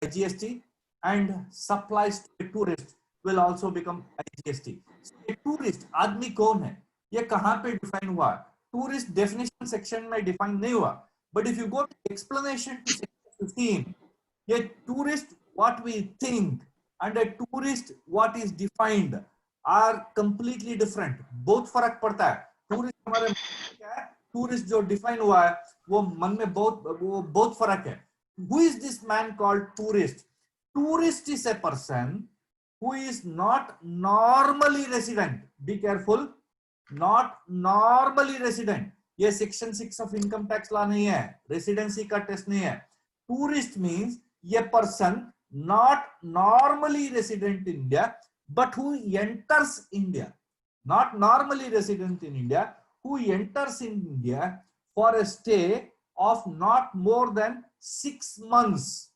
IGST, and supplies to a tourist will also become IGST. So, a tourist आदमी कौन है, ये कहाँ पे डिफाइन हुआ? टूरिस्ट डेफिनेशन सेक्शन में डिफाइन नहीं हुआ, but if you go to explanation to section 15, ये tourist what we think and a tourist what is defined are completely different. बहुत फर्क पड़ता है. टूरिस्ट हमारे क्या है, टूरिस्ट जो डिफाइन हुआ है वो मन में बहुत फर्क है. Who is this man called tourist? Tourist is a person who is not normally resident. Be careful, not normally resident. ये section 6 of income tax law नहीं है, रेसिडेंसी का टेस्ट नहीं है. टूरिस्ट मींस ये person not normally resident in India, but who enters India. Not normally resident in India, who enters in India for a stay of not more than 6 months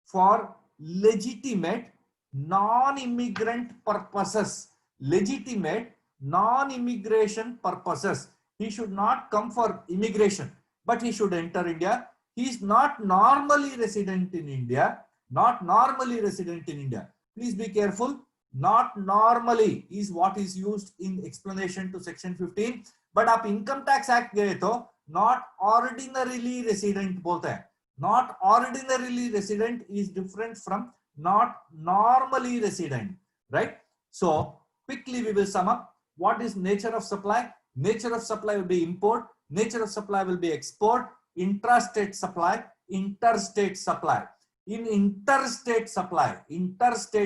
for legitimate non-immigrant purposes. Legitimate non-immigration purposes. He should not come for immigration, but he should enter India. He is not normally resident in India. Not normally resident in India. Please be careful. Not normally is what is used in explanation to section 15. But आप income tax act गए तो not ordinarily resident बोलते हैं. Not ordinarily resident is different from not normally resident, right? So quickly we will sum up. What is nature of supply? Nature of supply will be import. Nature of supply will be export. Intrastate supply. Interstate supply. In interstate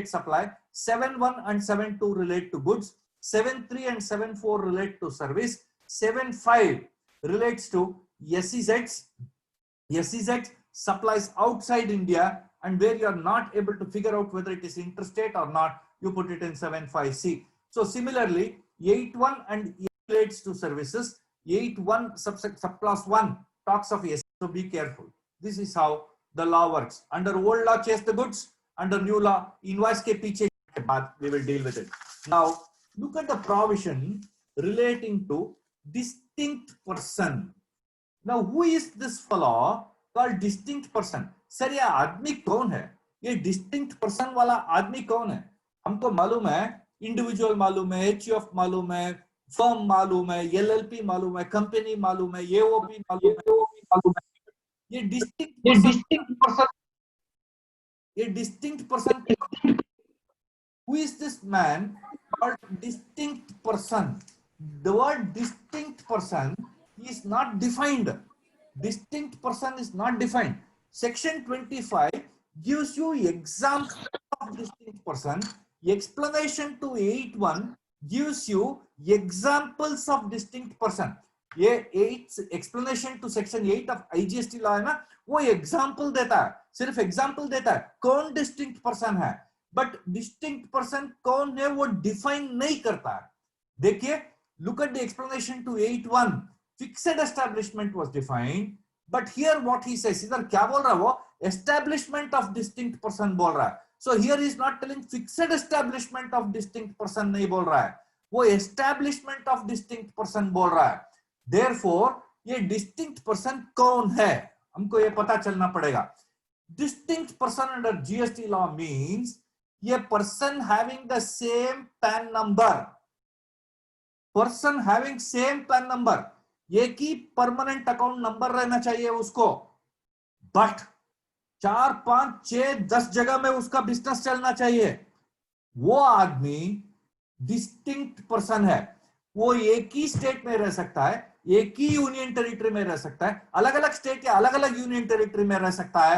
supply, 7.1 and 7.2 relate to goods, 7.3 and 7.4 relate to service, 7.5 relates to SEZs. SEZ supplies outside India, and where you are not able to figure out whether it is interstate or not, you put it in 7.5C. So similarly, 8.1 and 8 relates to services. 8.1 subclass 1 talks of SEZ, so be careful. This is how the law works. Under old law, chase the goods. Under new law, invoice ke piche ke baad we will deal with it. Now, look at the provision relating to distinct person. Now, who is this fellow called distinct person? Sir, ये आदमी कौन है? ये distinct person वाला आदमी कौन है? हमको मालूम है, individual मालूम है, HUF मालूम है, firm मालूम है, LLP मालूम है, company मालूम है, AOP मालूम है. ये distinct person who is this man called distinct person? The word distinct person is not defined. Distinct person is not defined. Section 25 gives you examples of distinct person. Explanation to 8.1 gives you examples of distinct person. ये 8 explanation to section 8 of IGST law है ना, वो example देता है, सिर्फ example देता है कौन डिस्टिंक्ट पर्सन है, बट डिस्टिंक्ट पर्सन कौन है वो डिफाइन नहीं करता है. देखिए, look at the explanation to 8.1. Fixed establishment was defined, but here what he says, इधर क्या बोल रहा है वो, एस्टैब्लिशमेंट ऑफ डिस्टिंक्ट पर्सन बोल रहा है. So here is not telling fixed establishment of distinct person नहीं बोल रहा है, वो एस्टैब्लिशमेंट ऑफ डिस्टिंक्ट पर्सन बोल रहा है. Therefore, ये distinct person कौन है, हमको ये पता चलना पड़ेगा. Distinct person under GST law means ये person having the same PAN number. Person having same PAN number, एक ही permanent account number रहना चाहिए उसको, but 4, 5, 6, 10 जगह में उसका बिजनेस चलना चाहिए. वो आदमी distinct person है. वो एक ही स्टेट में रह सकता है, एक ही यूनियन टेरिटरी में रह सकता है, अलग अलग स्टेट या अलग अलग यूनियन टेरिटरी में रह सकता है.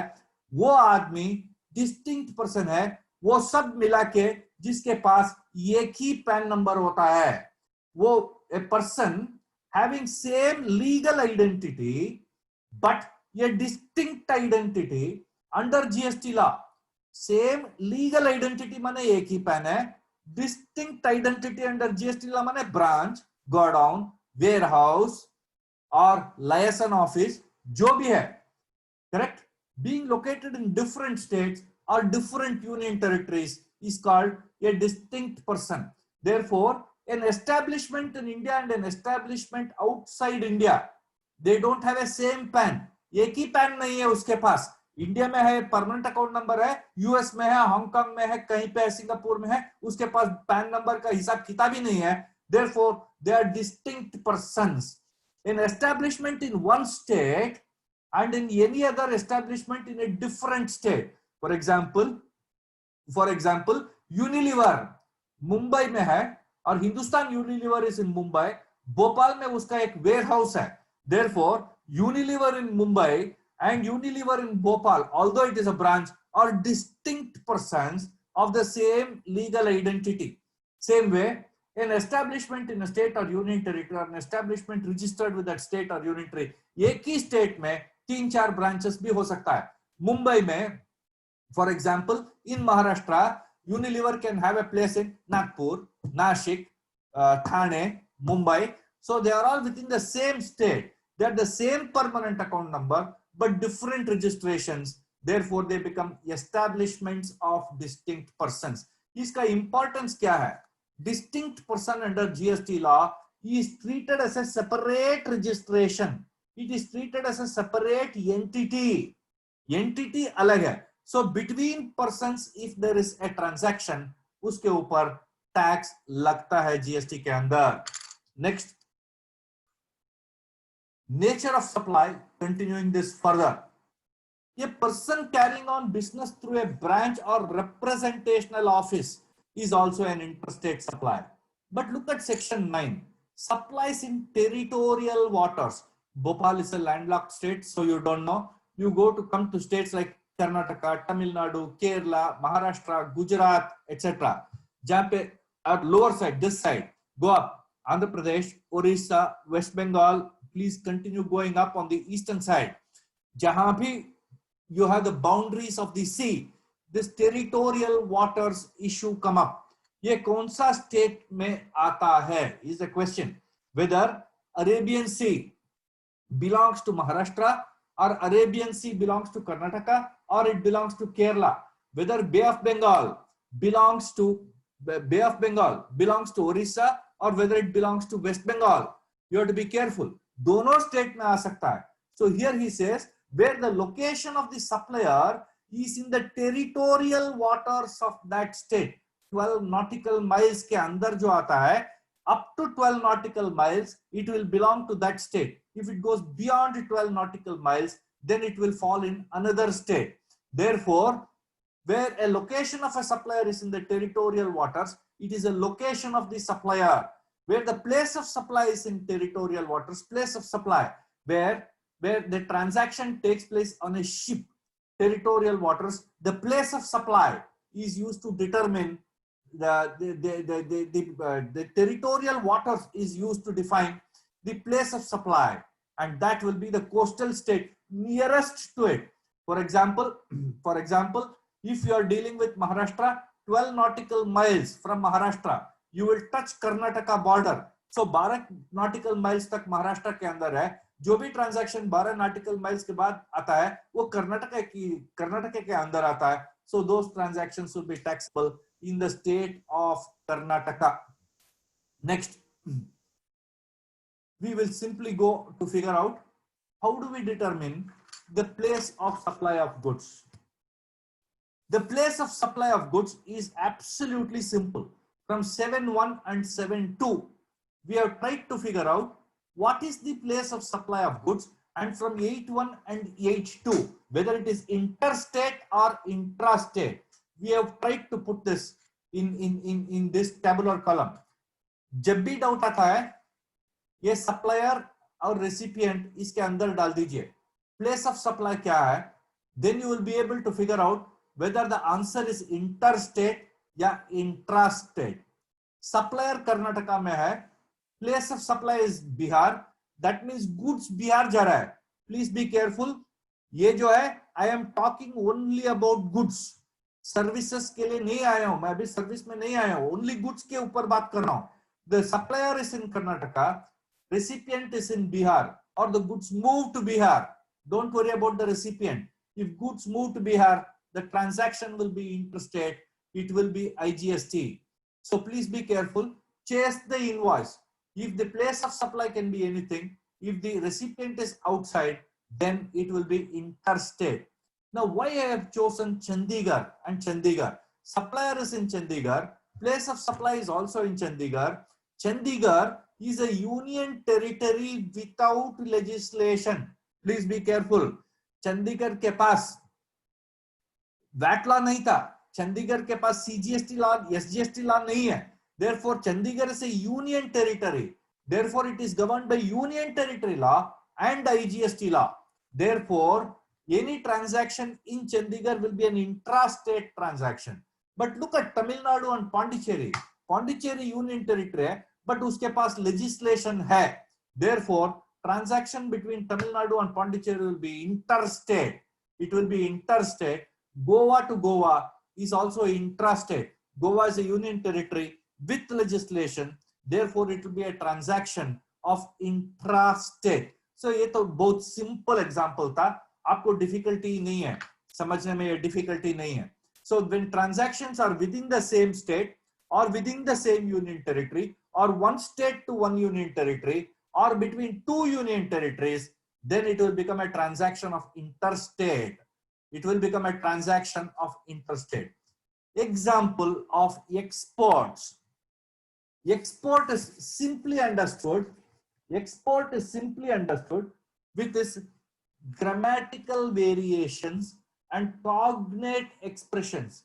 वो आदमी डिस्टिंक्ट पर्सन है, वो सब मिला के जिसके पास एक ही पैन नंबर होता है. वो a person having same legal identity but ये distinct identity under GST law. Same legal identity माने एक ही पैन है, distinct identity under GST law माने branch, godown, warehouse or liaison office जो भी है, correct, being located in different states or different union territories is called a distinct person. Therefore, an establishment in India and an establishment outside India, they don't have a same PAN. एक ही PAN नहीं है उसके पास, India में है permanent account number है, US में है, Hong Kong में है, कहीं पे है, सिंगापुर में है, उसके पास पैन नंबर का हिसाब किताब ही नहीं है. Therefore, they are distinct persons. An establishment in one state and in any other establishment in a different state. For example, Unilever Mumbai में है और Hindustan Unilever is in Mumbai, Bhopal में उसका एक वेयर हाउस है. Therefore, Unilever in Mumbai and Unilever in Bhopal, although it is a branch, are distinct persons of the same legal identity. Same way, an establishment in a state or union territory, or an establishment registered with that state or union territory, एक ही state में 3-4 branches भी हो सकता है. मुंबई में, for example, in Maharashtra, Unilever can have a place in Nagpur, Nashik, Thane, Mumbai. So they are all within the same state. They are the same permanent account number, but different registrations. Therefore, they become establishments of distinct persons. इसका importance क्या है? Distinct person under GST law is treated as a separate registration. It is treated as a separate entity. Entity अलग है. So between persons, if there is a transaction, उसके ऊपर tax लगता है GST के अंदर. Next, nature of supply. Continuing this further, a person carrying on business through a branch or representational office is also an interstate supply. But look at section 9, supplies in territorial waters. Bhopal is a landlocked state, so you don't know. You come to states like Karnataka, Tamil Nadu, Kerala, Maharashtra, Gujarat, etc. जहाँ पे at lower side, this side, go up, Andhra Pradesh, Orissa, West Bengal. Please continue going up on the eastern side. जहाँ भी you have the boundaries of the sea, this territorial waters issue come up. ये कौन सा state में आता है is the question. Whether Arabian Sea belongs to Maharashtra or Arabian Sea belongs to Karnataka or it belongs to Kerala. Whether Bay of Bengal belongs to Orissa or whether it belongs to West Bengal. You have to be careful. दोनों state में आ सकता है. So here he says where the location of the supplier is in the territorial waters of that state. 12 nautical miles के अंदर जो आता है, up to 12 nautical miles, it will belong to that state. If it goes beyond 12 nautical miles, then it will fall in another state. Therefore, where a location of a supplier is in the territorial waters, it is a location of the supplier. Where the place of supply is in territorial waters, place of supply, where the transaction takes place on a ship, territorial waters, the place of supply is used to determine the territorial waters is used to define the place of supply, and that will be the coastal state nearest to it. For example, if you are dealing with Maharashtra, 12 nautical miles from Maharashtra, you will touch Karnataka border. So 12 nautical miles तक महाराष्ट्र के अंदर है. जो भी transaction 12 nautical miles के बाद आता है, वो कर्नाटक के अंदर आता है. So those transactions will be taxable in the state of Karnataka. Next, we will simply go to figure out how do we determine the place of supply of goods. The place of supply of goods is absolutely simple. From 7.1 and 7.2, we have tried to figure out what is the place of supply of goods, and from 8.1 and 8.2, whether it is interstate or intrastate, we have tried to put this in this tabular column. जब भी doubt आता है, ये supplier और recipient इसके अंदर डाल दीजिए. प्लेस ऑफ सप्लाई क्या है, then you will be able to figure out whether the answer is interstate या intrastate. सप्लायर कर्नाटका में है, place of supply is Bihar, that means goods Bihar जा रहा है. Please be careful. ये जो है, I am talking only about goods. Services के लिए नहीं आया हूं मैं, अभी सर्विस में नहीं आया हूं, ओनली गुड्स के ऊपर बात कर रहा हूं. The supplier is in Karnataka, recipient is in Bihar, or the goods move to Bihar. Don't worry about the recipient. If goods move to Bihar, the transaction will be interstate. It will be IGST. So please be careful. Chase the invoice. If the place of supply can be anything, if the recipient is outside, then it will be interstate. Now, why I have chosen Chandigarh and Chandigarh? Supplier is in Chandigarh. Place of supply is also in Chandigarh. Chandigarh is a union territory without legislation. Please be careful. Chandigarh के पास VAT law नहीं था. चंडीगढ़ के पास CGST law, SGST law नहीं है. Therefore, Chandigarh is a union territory. Therefore, it is governed by union territory law and IGST law. Therefore, any transaction in Chandigarh will be an intra-state transaction. But look at Tamil Nadu and Pondicherry. Pondicherry union territory है, but उसके पास legislation है. Therefore, transaction between Tamil Nadu and Pondicherry will be interstate. It will be interstate. Goa to Goa is also intrastate. Goa is a union territory with legislation. Therefore, it will be a transaction of intrastate. So, ये तो बहुत simple example था. आपको difficulty नहीं है. समझने में ये difficulty नहीं है. So, when transactions are within the same state or within the same union territory or one state to one union territory or between two union territories, then it will become a transaction of interstate. It will become a transaction of interstate. Example of exports. Export is simply understood. Export is simply understood with its grammatical variations and cognate expressions.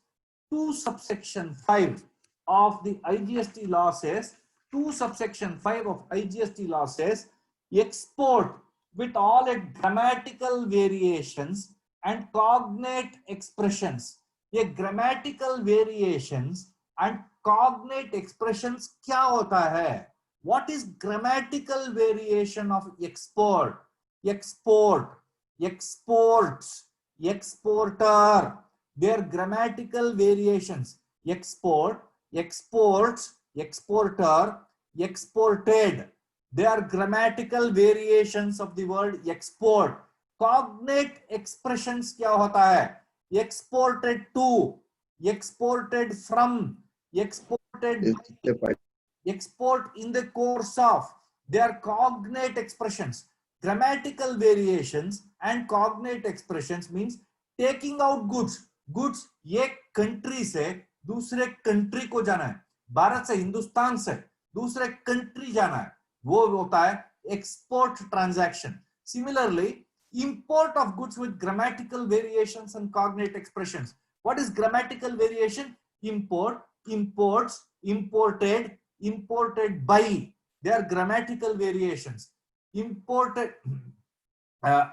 2 subsection 5 of the IGST law says, 2 subsection 5 of IGST law says, export with all its grammatical variations and cognate expressions. ये grammatical variations and cognate expressions क्या होता है? What is grammatical variation of export? Export, exports, exporter. Their grammatical variations. Export, exports, exporter, exported. They are grammatical variations of the word export. Cognate expressions क्या होता है? Exported to, exported from, exported by, export in the course of. They are cognate expressions. Grammatical variations and cognate expressions means taking out goods. Goods एक country से दूसरे country को जाना है. भारत से हिंदुस्तान से दूसरे country जाना है. वो होता है export transaction. Similarly, import of goods with grammatical variations and cognate expressions. What is grammatical variation? Import, imports, imported, imported by. They are grammatical variations. Imported,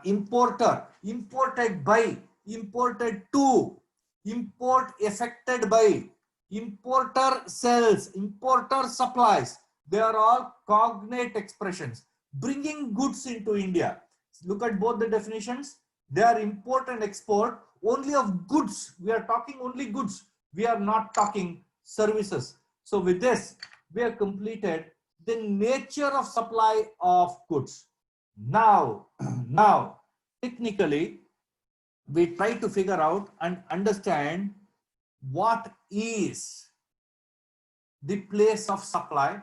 importer, imported by, imported to, import affected by, importer sells, importer supplies. They are all cognate expressions. Bringing goods into India. Look at both the definitions. They are import and export only of goods. We are talking only goods. We are not talking services. So with this, we have completed the nature of supply of goods. Now, technically, we try to figure out and understand what is the place of supply.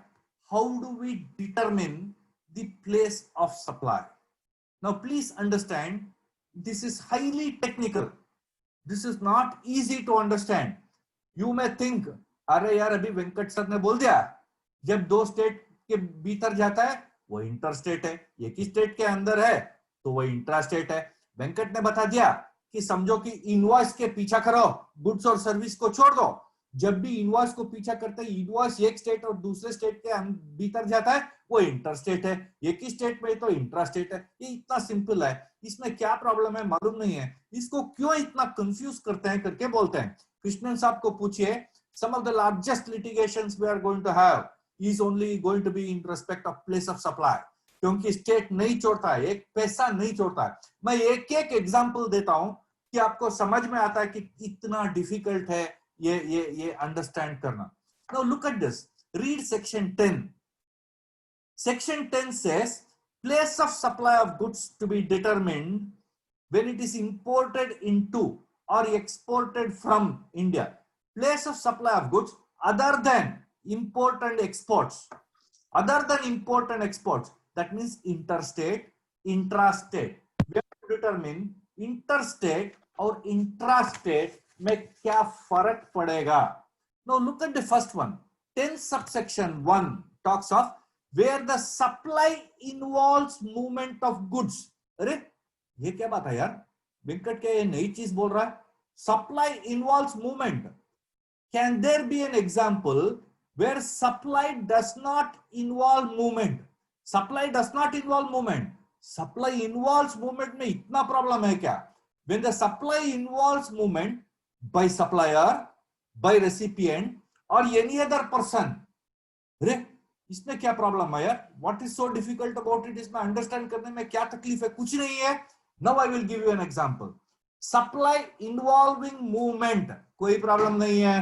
How do we determine the place of supply? Now, please understand, this is highly technical. This is not easy to understand. You may think, अरे यार अभी Venkat sir ने बोल दिया, जब 2 state के भीतर जाता है वो इंटरस्टेट है, एक ही स्टेट के अंदर है तो वो इंट्रास्टेट है. वेंकट ने बता दिया कि समझो कि इनवॉइस के पीछा करो, गुड्स और सर्विस को छोड़ दो. जब भी इनवॉइस को पीछा करते हैं, इनवॉइस एक स्टेट और दूसरे स्टेट के भीतर जाता है वो इंटरस्टेट है, एक ही स्टेट में तो इंट्रास्टेट है. ये इतना सिंपल है. इसमें क्या प्रॉब्लम है मालूम नहीं है. इसको क्यों इतना कंफ्यूज करते हैं करके बोलते हैं. कृष्णन साहब को पूछिए, some of the largest litigations we are going to have is only going to be in respect of place of supply, क्योंकि स्टेट नहीं छोड़ता है, एक पैसा नहीं छोड़ता है. मैं एक एक एग्जांपल देता हूं कि आपको समझ में आता है कि इतना डिफिकल्ट है ये अंडरस्टैंड करना. Now look at this. Read section 10. Section 10 says place of supply of goods to be determined when it is imported into or exported from India. Place of supply of goods other than import and exports. Other than import and exports. That means interstate, intrastate. We have to determine interstate और intrastate में क्या फर्क पड़ेगा? Now look at the first one. 10 subsection 1 talks of where the supply involves movement of goods. अरे ये क्या बात है यार, वेंकट क्या ये नई चीज बोल रहा है? Supply involves movement. Can there be an example where supply does not involve movement? Supply does not involve movement. Supply involves movement में इतना प्रॉब्लम है क्या? When the supply involves movement by supplier, by recipient or any other person, अरे इसमें क्या problem है यार? What is so difficult about it? इसमें अंडरस्टैंड करने में क्या तकलीफ है? कुछ नहीं है. Now I will give you an example. Supply involving movement, कोई प्रॉब्लम नहीं है,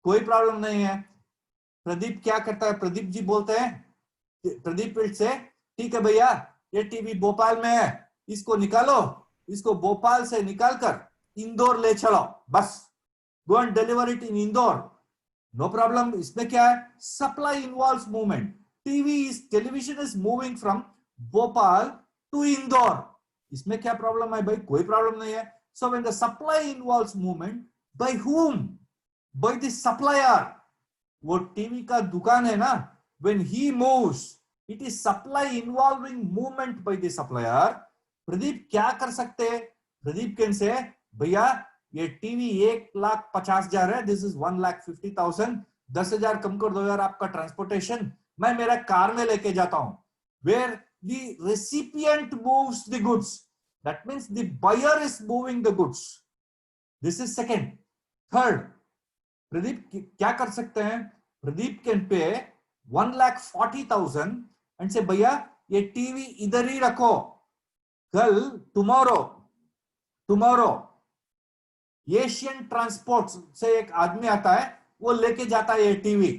कोई प्रॉब्लम नहीं है. प्रदीप क्या करता है? प्रदीप जी बोलते हैं, प्रदीप विल से ठीक है भैया ये टीवी भोपाल में है, इसको निकालो, इसको भोपाल से निकालकर इंदौर ले चलो, बस go and deliver it in Indore, no problem. इसमें क्या है? Supply involves movement. Television is moving from Bhopal to Indore, इसमें क्या प्रॉब्लम है भाई? कोई प्रॉब्लम नहीं है. So when the supply involves movement, by whom? By the supplier. वो टीवी का दुकान है ना, when he moves, it is supply involving movement by the supplier. Pradeep क्या कर सकते हैं? प्रदीप कैन से भैया ये टीवी 1,50,000 है, दिस इज 1,50,000, 10,000 कम कर दो यार आपका ट्रांसपोर्टेशन, मैं मेरा कार में लेके जाता हूं. Where the recipient moves the goods, that means the buyer is moving the goods. This is second. Third, Pradeep क्या कर सकते हैं? प्रदीप कैन पे 1,40,000 एंड से भैया ये टीवी इधर ही रखो, कल टुमारो एशियन ट्रांसपोर्ट से एक आदमी आता है, वो लेके जाता है ये TV.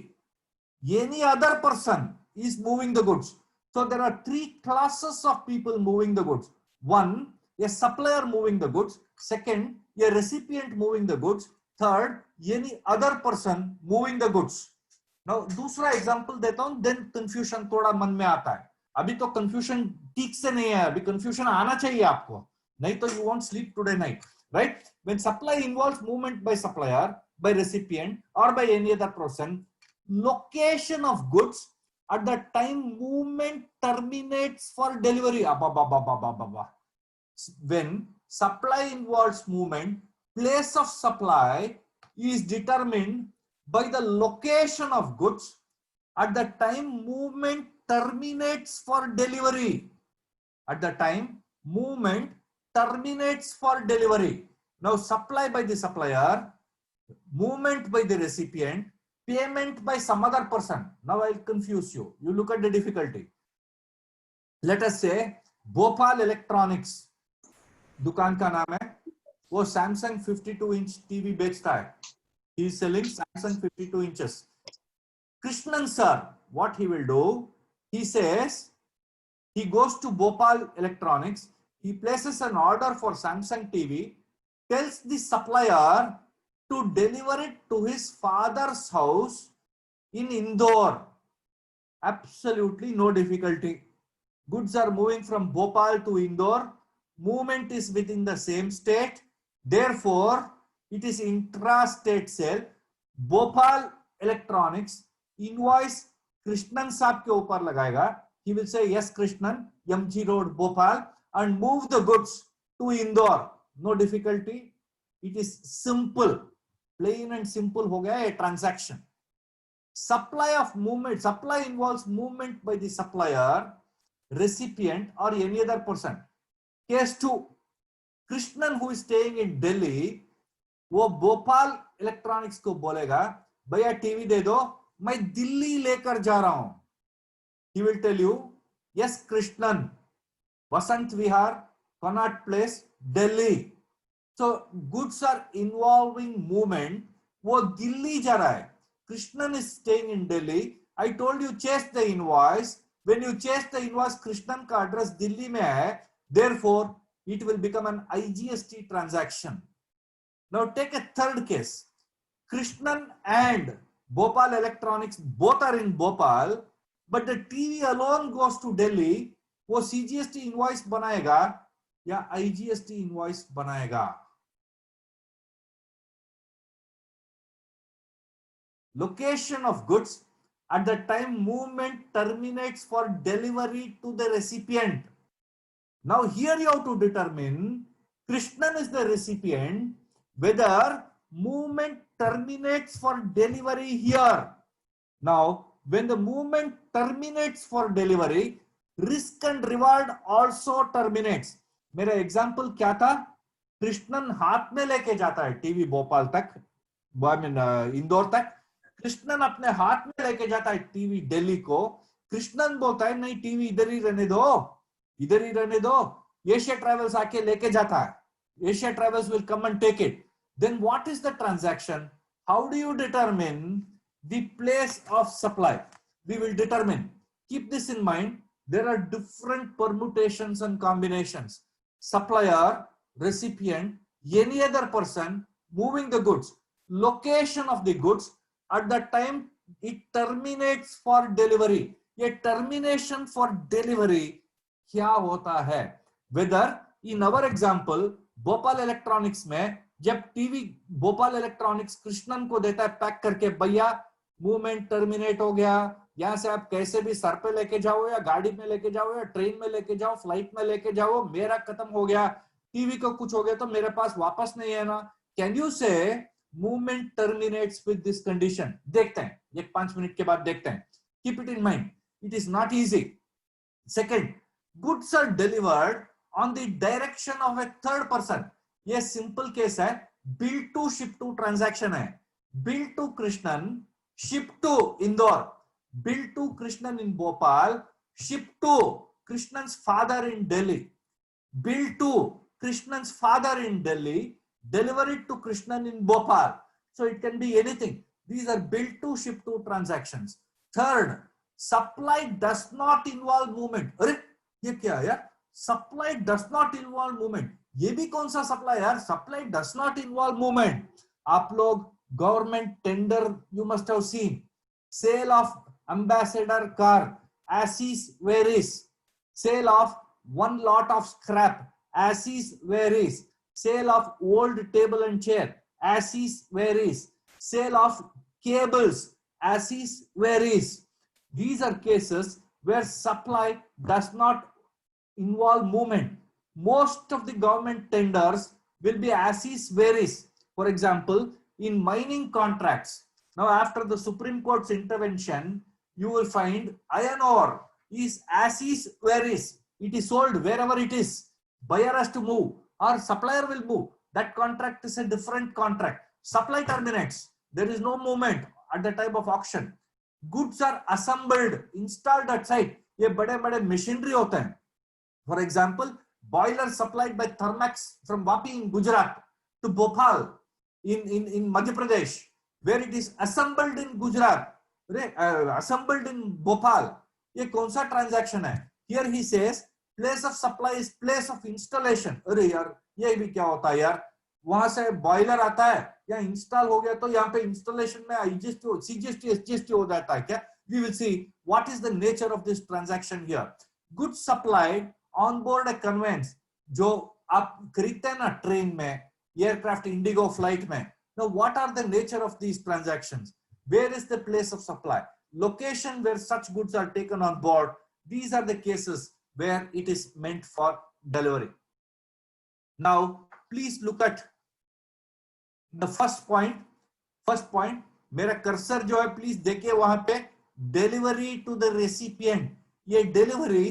Any other person is moving the goods. So there are 3 classes of people moving the goods. One, a supplier moving the goods. Second, a recipient moving the goods. Third, any other person moving the goods. Now दूसरा example देता हूं, then confusion थोड़ा मन में आता है. अभी तो कंफ्यूजन ठीक से नहीं है, अभी कंफ्यूजन आना चाहिए आपको, नहीं तो you won't sleep today night, right? When supply involves movement by supplier, by recipient or by any other person, location of goods at the time movement terminates for delivery. When supply involves movement, place of supply is determined by the location of goods at the time movement terminates for delivery. At the time movement terminates for delivery. Now supply by the supplier, movement by the recipient, payment by some other person. Now I'll confuse you. You look at the difficulty. Let us say Bhopal electronics दुकान का नाम है, वो Samsung 52 inch TV बेचता है. He is selling Samsung 52 inches. Krishnan sir, what he will do? He says he goes to Bhopal Electronics, he places an order for Samsung TV, tells the supplier to deliver it to his father's house in Indore. Absolutely no difficulty. Goods are moving from Bhopal to Indore. Movement is within the same state. Therefore, it is intra-state sale. Bhopal Electronics invoice Krishnan साहब के ऊपर लगाएगा. He will say yes Krishnan, MG Road, Bhopal, and move the goods to Indore. No difficulty. It is simple, plain and simple हो गया ये transaction. Supply of movement. Supply involves movement by the supplier, recipient, or any other person. Case 2. Krishnan who is staying in Delhi, वो Bhopal electronics को बोलेगा भैया TV दे दो, मैं दिल्ली लेकर जा रहा हूं. He will tell you yes Krishnan, Vasant Vihar, Connaught Place, Delhi. So goods are involving movement. वो दिल्ली जा रहा है. Krishnan is staying in Delhi. I told you chase the invoice. When you chase the invoice, Krishnan का address Delhi में है. Therefore, it will become an IGST transaction. Now take a third case. Krishnan and Bhopal Electronics both are in Bhopal, but the TV alone goes to Delhi. वो CGST invoice बनाएगा या IGST invoice बनाएगा? location of goods at the time movement terminates for delivery to the recipient. Now here you have to determine Krishnan is the recipient, whether movement terminates for delivery here. Now when the movement terminates for delivery, risk and reward also terminates. मेरा example क्या था? कृष्णन हाथ में लेके जाता है TV Bhopal तक, इंदौर तक। कृष्णन अपने हाथ में लेके जाता है टीवी दिल्ली को। कृष्णन बोलता है नहीं, टीवी इधर ही रहने दो, इधर ही रहने दो। एशिया ट्रैवल्स आके लेके जाता है, Asia travels will come and take it. Then what is the transaction? How do you determine the place of supply? We will determine. Keep this in mind. There are different permutations and combinations. Supplier, recipient, any other person moving the goods, location of the goods at the time it terminates for delivery. ये termination for delivery क्या होता है? Whether in our example Bhopal electronics में जब TV Bhopal electronics Krishnan को देता है pack करके, भैया मूवमेंट टर्मिनेट हो गया, यहां से आप कैसे भी सर पे लेके जाओ या गाड़ी में लेके जाओ या ट्रेन में लेके जाओ, फ्लाइट में लेके जाओ, मेरा खत्म हो गया, टीवी को कुछ हो गया तो मेरे पास वापस नहीं है ना। Can you say movement terminates with this condition? देखते हैं, एक 5 मिनट के बाद देखते हैं। Keep it in mind, it is not easy. Second, goods are delivered on the direction of a third person. ये सिंपल केस है, bill to ship to transaction है। Bill to Krishnan, ship to Indore, bill to Krishnan in Bhopal, ship to Krishnan's father in Delhi, bill to Krishnan's father in Delhi, deliver it to Krishnan in Bhopal. So it can be anything. These are bill to ship to transactions. Third, supply does not involve movement. अरे ये क्या है यार? Supply does not involve movement. ये भी कौन सा supply यार? Supply does not involve movement. आप लोग government tender you must have seen, sale of ambassador car as is where is, sale of one lot of scrap as is where is, sale of old table and chair as is where is, sale of cables as is where is. These are cases where supply does not involve movement. Most of the government tenders will be as is where is. For example, in mining contracts, now after the Supreme Court's intervention, you will find iron ore is as is where is. It is sold wherever it is. Buyer has to move or supplier will move. That contract is a different contract. Supply terminates. There is no movement at the time of auction. Goods are assembled, installed at site. ये बड़े-बड़े machinery होते हैं. For example, boiler supplied by Thermax from Vapi in Gujarat to Bhopal in Madhya Pradesh, where it is assembled in Gujarat, assembled in Bhopal. ये कौन सा transaction है? Here he says place of supply is place of installation. अरे यार ये भी क्या होता है यार? वहां से बॉयलर आता है या इंस्टॉल हो गया तो यहाँ पे इंस्टॉलेशन में IGST, CGST, SGST हो जाता है क्या? We will see what is the nature of this transaction here. Goods supplied on board a conveyance, जो आप खरीदते हैं ना ट्रेन में, एयरक्राफ्ट इंडिगो फ्लाइट में. Now what are the nature of these transactions? Where is the place of supply? Location where such goods are taken on board. These are the cases where it is meant for delivery. Now please look at the first point. First point, मेरा cursor जो है please देखिए वहां पे, delivery to the recipient. ये delivery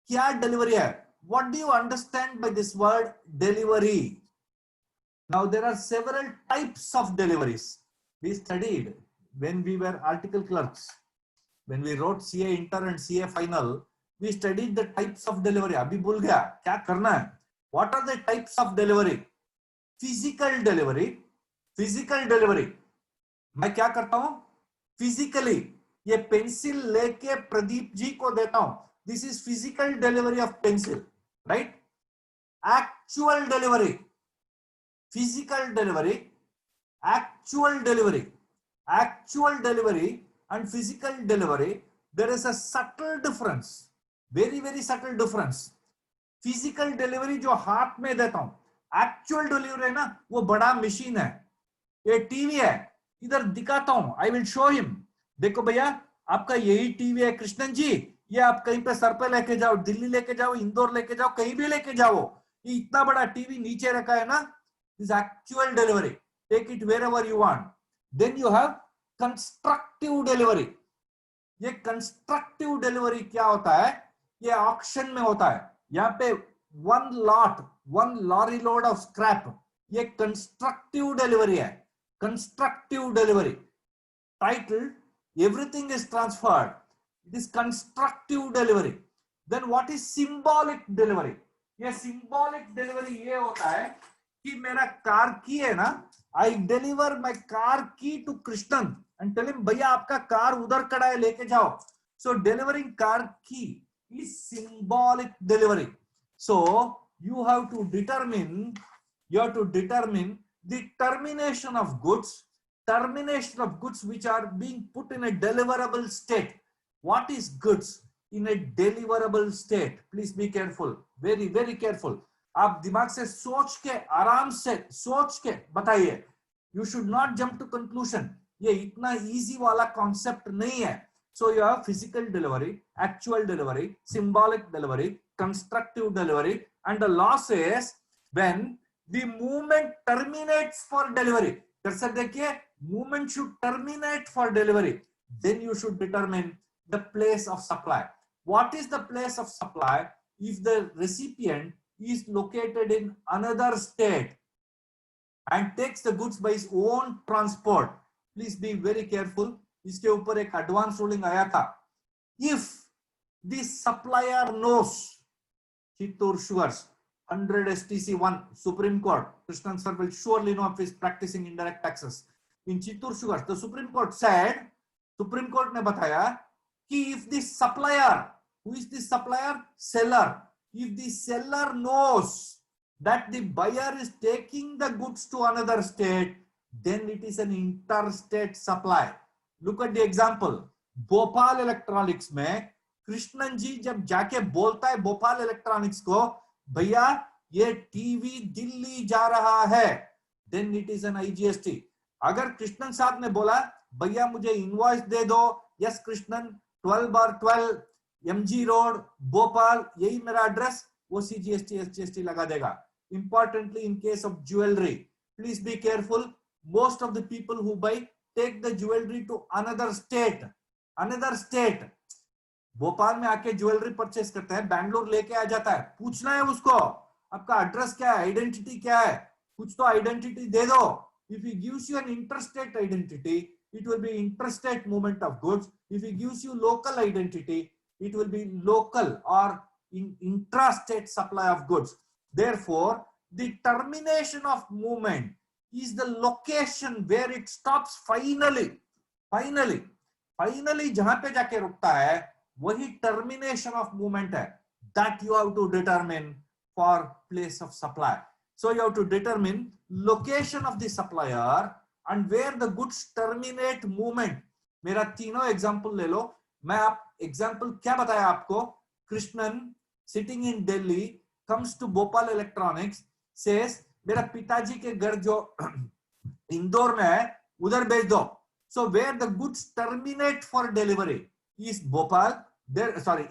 क्या delivery है? What do you understand by this word delivery? Now there are several types of deliveries. We studied when we were article clerks, when we wrote CA inter and CA final, we studied the types of delivery. अभी भूल गया क्या करना है? What are the types of delivery? Physical delivery. Physical delivery, मैं क्या करता हूं? Physically ये पेंसिल लेके प्रदीप जी को देता हूं. This is physical delivery of pencil, right? Actual delivery, physical delivery, actual delivery. Actual delivery and physical delivery, there is a subtle difference, very very subtle difference. Physical delivery जो हाथ में देता हूं, actual delivery है ना, वो बड़ा machine है, ये टीवी है, इधर दिखाता हूं, आई विल शो हिम, देखो भैया आपका यही टीवी है कृष्णन जी, ये आप कहीं पे सर पे लेके जाओ, दिल्ली लेके जाओ, इंदौर लेके जाओ, कहीं भी लेके जाओ, ये इतना बड़ा टीवी नीचे रखा है ना, is actual delivery, take it wherever you want. Then you have constructive delivery. ये कंस्ट्रक्टिव डिलीवरी क्या होता है, ये ऑक्शन में होता है, यहाँ पे one lorry load of scrap, ये कंस्ट्रक्टिव डिलीवरी है। Constructive delivery title everything is transferred, it is constructive delivery. Then what is symbolic delivery? ये सिंबॉलिक डिलीवरी ये होता है कि मेरा कार की है ना, I deliver my car key to Krishnan and tell him भैया आपका कार उधर खड़ा है लेके जाओ। So delivering car key is symbolic delivery. So you have to determine the termination of goods which are being put in a deliverable state. What is goods in a deliverable state? Please be careful, very very careful. आप दिमाग से सोच के, आराम से सोच के बताइए, you should not jump to conclusion. ये इतना easy वाला concept नहीं है। So you have physical delivery, actual delivery, symbolic delivery, constructive delivery, and the law says when the movement terminates for delivery, फिर से देखिए, movement should terminate for delivery, then you should determine the place of supply. What is the place of supply? If the recipient is located in another state and takes the goods by his own transport, please be very careful. इसके ऊपर एक advance ruling आया था। If the supplier knows, Chittoor Sugars 100 STC1 Supreme Court, Krishnan sir will surely know if he is practicing indirect taxes. In Chittoor Sugars, the Supreme Court said, Supreme Court ने बताया कि if the supplier, who is the supplier? Seller. If the seller knows that the buyer is taking the goods to another state, then it is an interstate supply. Look at the example. Bhopal electronics में कृष्णन जी जब जाके बोलता है Bhopal electronics को, भैया ये TV Delhi जा रहा है, then it is an IGST. अगर कृष्णन साहब ने बोला भैया मुझे इनवॉइस दे दो, yes Krishnan 12/12 MG road Bhopal, यही मेरा एड्रेस, वो CGST SGST लगा देगा। Importantly, in case of jewelry, please be careful. Most of the people who buy take the jewelry to another state. Bhopal में आके ज्वेलरी परचेस करते हैं, बैंगलोर लेके आ जाता है, पूछना है उसको आपका एड्रेस क्या है, आइडेंटिटी क्या है, कुछ तो आइडेंटिटी दे दो। If he gives you an interstate identity, it will be interstate movement of goods. If he gives you local identity, it will be local or intrastate supply of goods. Therefore, the termination of movement is the location where it stops finally जहां पे जाके रुकता है वही termination of movement है। That you have to determine for place of supply. So you have to determine location of the supplier and where the goods terminate movement. मेरा तीनों example ले लो। मैं आप एग्जांपल क्या बताया आपको, Krishnan sitting in Delhi comes to Bhopal Electronics, says मेरा पिताजी के घर जो इंदौर में है उधर भेज दो। So where the goods terminate for delivery is Bhopal,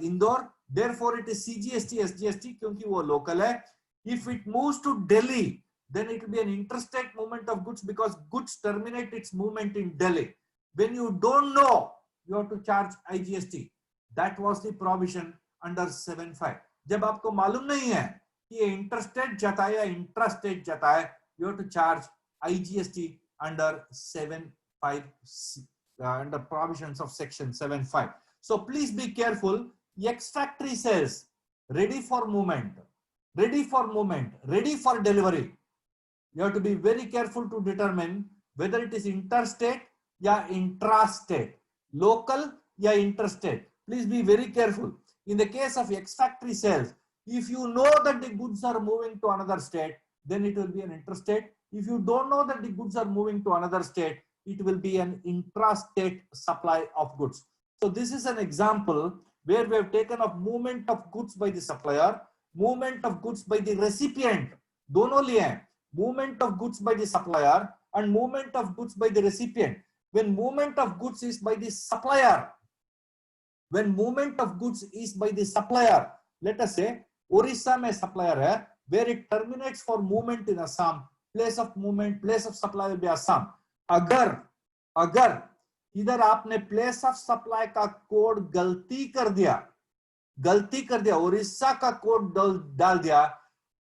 Indore, therefore it is CGST SGST क्योंकि वो local है। If it moves to Delhi, then it will be an interstate movement of goods because goods terminate its movement in Delhi. When you don't know, you have to charge IGST. That was the provision under 7.5. जब आपको मालूम नहीं है कि ये interstate जाता है या intrastate जाता है, you have to charge IGST under 7.5 under provisions of section 7.5. So please be careful. X factory says ready for movement, ready for delivery. You have to be very careful to determine whether it is interstate या intrastate, local या interstate. Please be very careful. In the case of X factory sales, if you know that the goods are moving to another state, then it will be an interstate. If you don't know that the goods are moving to another state, it will be an intrastate supply of goods. So this is an example where we have taken of movement of goods by the supplier, movement of goods by the recipient, दोनों लिए हैं, movement of goods by the supplier and movement of goods by the recipient. When movement of goods is by the supplier, when movement of goods is by the supplier, let us say Orissa में supplier है, where it terminates for movement in Assam, place of movement, place of supply will be Assam. अगर इधर आपने place of supply का code गलती कर दिया, उड़ीसा का कोड डाल दिया,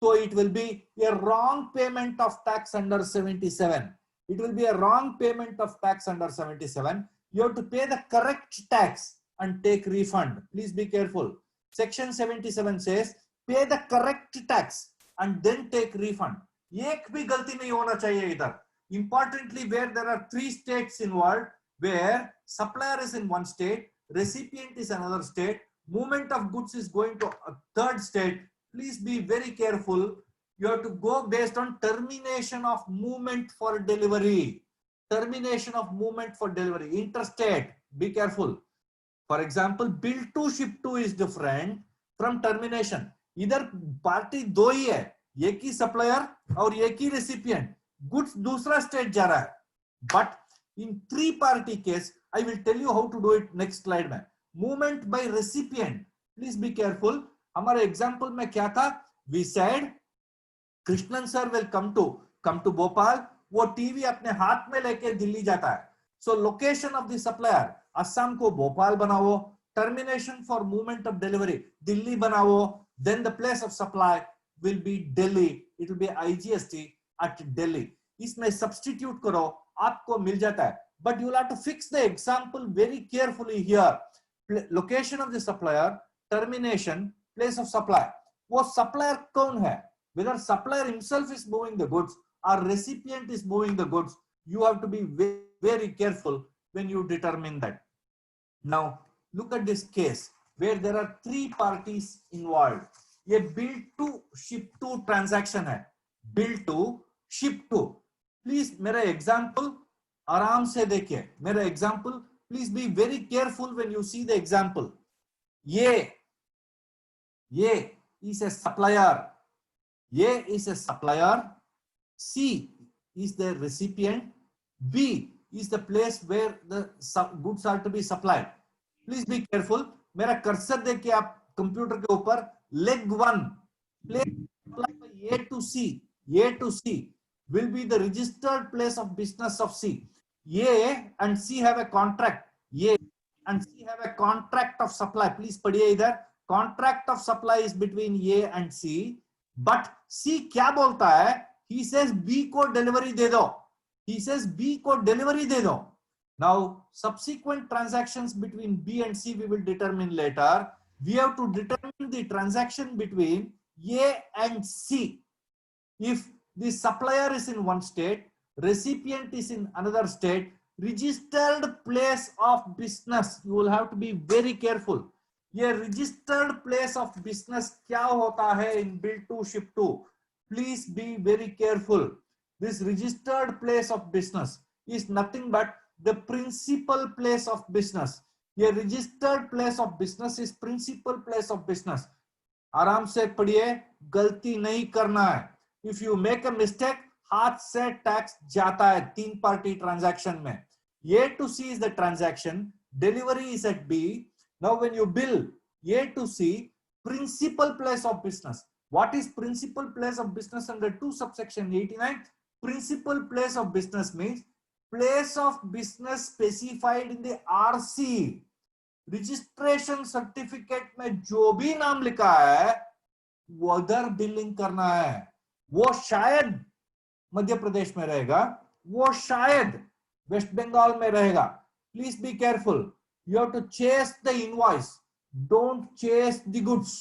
तो it will be a wrong payment of tax under 77. It will be a wrong payment of tax under 77. You have to pay the correct tax and take refund. Please be careful. Section 77 says pay the correct tax and then take refund. एक भी गलती नहीं होना चाहिए इधर. Importantly, where there are 3 states involved, where supplier is in one state, recipient is another state, movement of goods is going to a third state, please be very careful. You have to go based on termination of movement for delivery. Termination of movement for delivery. Interstate, be careful. For example, bill to ship to is different from termination. इधर party दो ही है, एक ही supplier और एक ही recipient. Goods दूसरा स्टेट जा रहा है. But in 3 party case, I will tell you how to do it next slide में. Movement by recipient, please be careful. हमारे एग्जांपल में क्या था? We said Krishnan sir will come to Bhopal. वो टीवी अपने हाथ में लेके दिल्ली जाता है. So location of the supplier, Assam को भोपाल बनाओ. Termination for movement of delivery, Delhi बनाओ. Then the place of supply will be Delhi. It will be IGST at Delhi. इसमें substitute करो, आपको मिल जाता है. But you will have to fix the example very carefully here. Location of the supplier, termination, place of supply. वो supplier कौन है? Whether supplier himself is moving the goods or recipient is moving the goods, you have to be very, very careful when you determine that. Now, look at this case where there are 3 parties involved. ये bill to ship to transaction है. Bill to ship to. Please मेरा example आराम से देखिए. मेरा example, please be very careful when you see the example. ये is a supplier. ये is a supplier. C is the recipient. B is the place where the goods are to be supplied. Please be careful. मेरा cursor देखिए आप computer के ऊपर. Leg 1, place supply by A to C. A to C will be the registered place of business of C. A and C have a contract. A and C have a contract of supply. Please पढ़िए इधर. Contract of supply is between A and C. But C क्या बोलता है? He says B को delivery दे दो. He says B को delivery दे दो. Now, subsequent transactions between B and C we will determine later. We have to determine the transaction between A and C. If the supplier is in one state, recipient is in another state, registered place of business, you will have to be very careful. ये registered place of business क्या होता है in bill to ship to? Please be very careful. This registered place of business is nothing but the principal place of business. ये registered place of business is principal place of business. आराम से पढ़िए, गलती नहीं करना है. If you make a mistake, हाथ से टैक्स जाता है 3 पार्टी ट्रांजैक्शन में. A to C is the transaction, delivery is at B. Now when you bill A to C, principal place of business. What is principal place of business under 2 subsection 89? Principal place of business means place of business specified in the RC. Registration certificate में जो भी नाम लिखा है वो other billing करना है. वो शायद मध्य प्रदेश में रहेगा, वो शायद वेस्ट बंगाल में रहेगा. Please be careful. You have to chase the invoice. Don't chase the goods.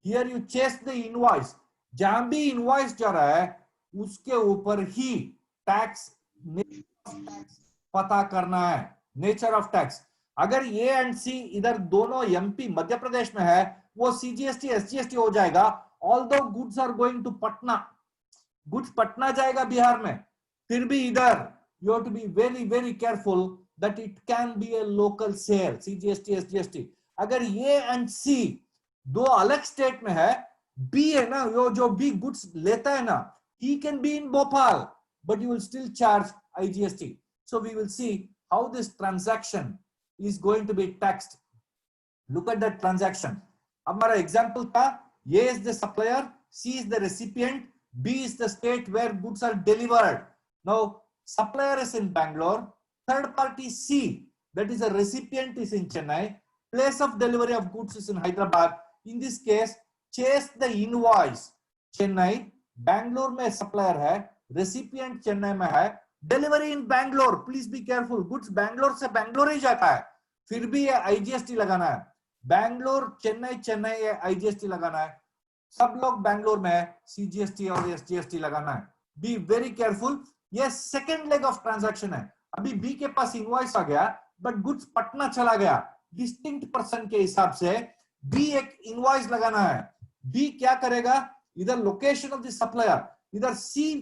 Here you chase the invoice. जहां भी invoice जा रहा है उसके ऊपर ही टैक्स पता करना है. Nature of tax. अगर ए एंड सी इधर दोनों एमपी मध्य प्रदेश में है, वो सीजीएसटी एसजीएसटी हो जाएगा. Although goods are going to Patna, goods Patna जाएगा बिहार में, फिर भी इधर you have to be very very careful that it can be a local sale. CGST SGST. अगर ए एंड सी दो अलग स्टेट में है, बी है ना, जो बी गुड्स लेता है ना, he can be in Bhopal, but you will still charge IGST. So we will see how this transaction is going to be taxed. Look at that transaction. हमारा example था, A is the supplier, C is the recipient, B is the state where goods are delivered. Now supplier is in Bangalore, third party C, that is a recipient, is in Chennai, place of delivery of goods is in Hyderabad. In this case, chase the invoice Chennai, Bangalore में supplier है, recipient Chennai में है, delivery in Bangalore. Please be careful, goods Bangalore से Bangalore ही जाता है, फिर भी ये IGST लगाना है. बैंगलोर चेन्नई चेन्नई आईजीएसटी लगाना है, सब लोग बैंगलोर में है, सीजीएसटी और एसजीएसटी लगाना है. Be very careful. ये सेकंड लेग ऑफ ट्रांजैक्शन है. अभी बी के पास इनवॉइस आ गया बट गुड्स पटना चला गया. डिस्टिंक्ट पर्सन के हिसाब से बी एक इनवॉइस लगाना है. बी क्या करेगा, इधर लोकेशन ऑफ द सप्लायर, इधर सी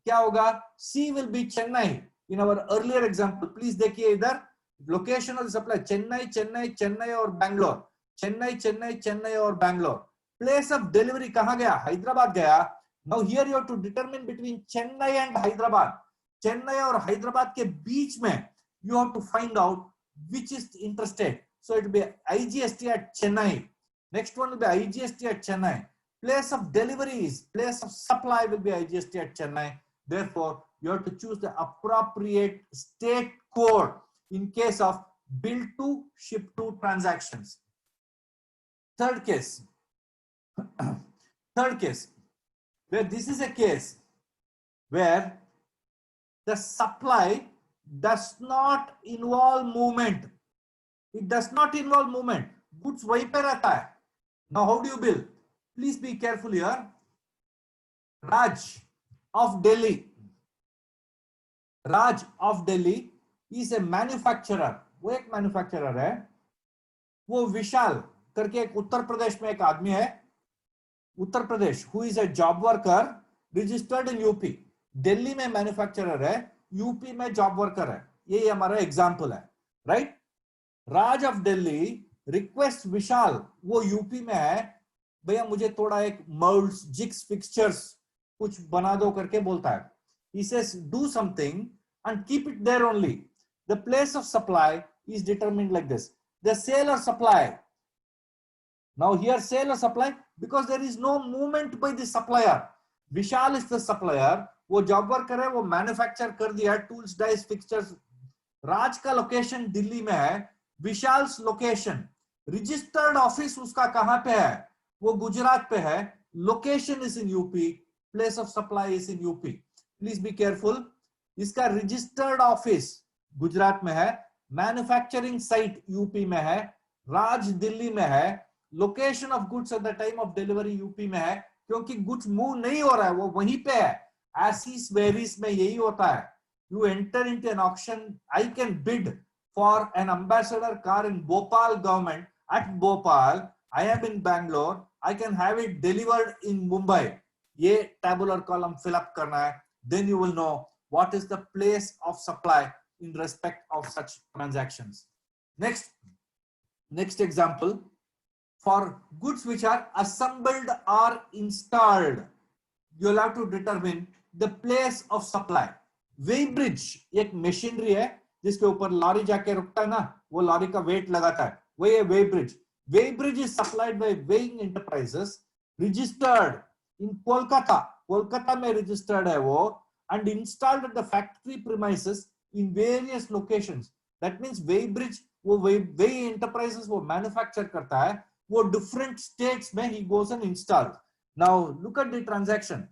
क्या होगा, C will be Chennai in our earlier example. Please देखिए इधर location of the supplier Chennai Chennai Chennai और बैंगलोर, चेन्नई चेन्नई चेन्नई और बैंगलोर. प्लेस ऑफ डिलीवरी कहां गया, हैदराबाद गया. Now here you have to determine between Chennai and Hyderabad. Chennai और हैदराबाद के बीच में you have to find out which is interested. So it will be IGST at Chennai. Next one will be IGST at Chennai. Place of deliveries, place of supply will be IGST at Chennai. Therefore, you have to choose the appropriate state code in case of bill to ship to transactions. Third case, where this is a case where the supply does not involve movement. It does not involve movement. Goods वहीं पे रहता है. Now, how do you bill? Please be careful here. Raj of Delhi. Raj of Delhi is a manufacturer. वो एक manufacturer है. वो विशाल करके एक उत्तर प्रदेश में एक आदमी है. Uttar Pradesh, who is a job worker registered in UP. Delhi में मैन्युफैक्चरर है, यूपी में जॉब वर्कर है. ये हमारा एग्जाम्पल है, right. Raj of Delhi request Vishal, वो यूपी में है, भैया मुझे थोड़ा एक मोल्ड्स जिग्स फिक्सचर्स कुछ बना दो करके बोलता है. He says do something and keep it there only. The place of supply is determined like this. The sale or supply. Now here sale or supply, because there is no movement by the supplier. Vishal is the supplier. वो job worker है, वो manufacture कर दिया tools dice fixtures. राज का location Delhi में है, विशाल्स location, registered office उसका कहां पे है, वो गुजरात पे है. Location is in UP, place of supply is in UP. Please be careful. इसका रजिस्टर्ड ऑफिस गुजरात में है, मैन्युफैक्चरिंग साइट यूपी में है, राज दिल्ली में है, location of goods at the time of delivery UP में है, क्योंकि गुड्स मूव नहीं हो रहा है, वो वहीं पे है. एसिस वेरिस में यही होता है. You enter into an auction. I can bid for an Ambassador car in Bhopal government at Bhopal. I am in Bangalore. I can have it delivered in Mumbai. ये tabular column fill up करना है. Then you will know what is the place of supply in respect of such transactions. Next example, for goods which are assembled or installed, you will have to determine the place of supply. Weighbridge एक machinery है जिसके ऊपर lorry जाके रुकता है ना, वो lorry का weight लगाता है, वही है weighbridge. Weighbridge is supplied by weighing enterprises, registered in Kolkata. Kolkata में registered है वो, and installed at the factory premises in various locations. That means Weighbridge वो weighing enterprises वो manufacture करता है, वो different states में he goes and installed. Now look at the transaction.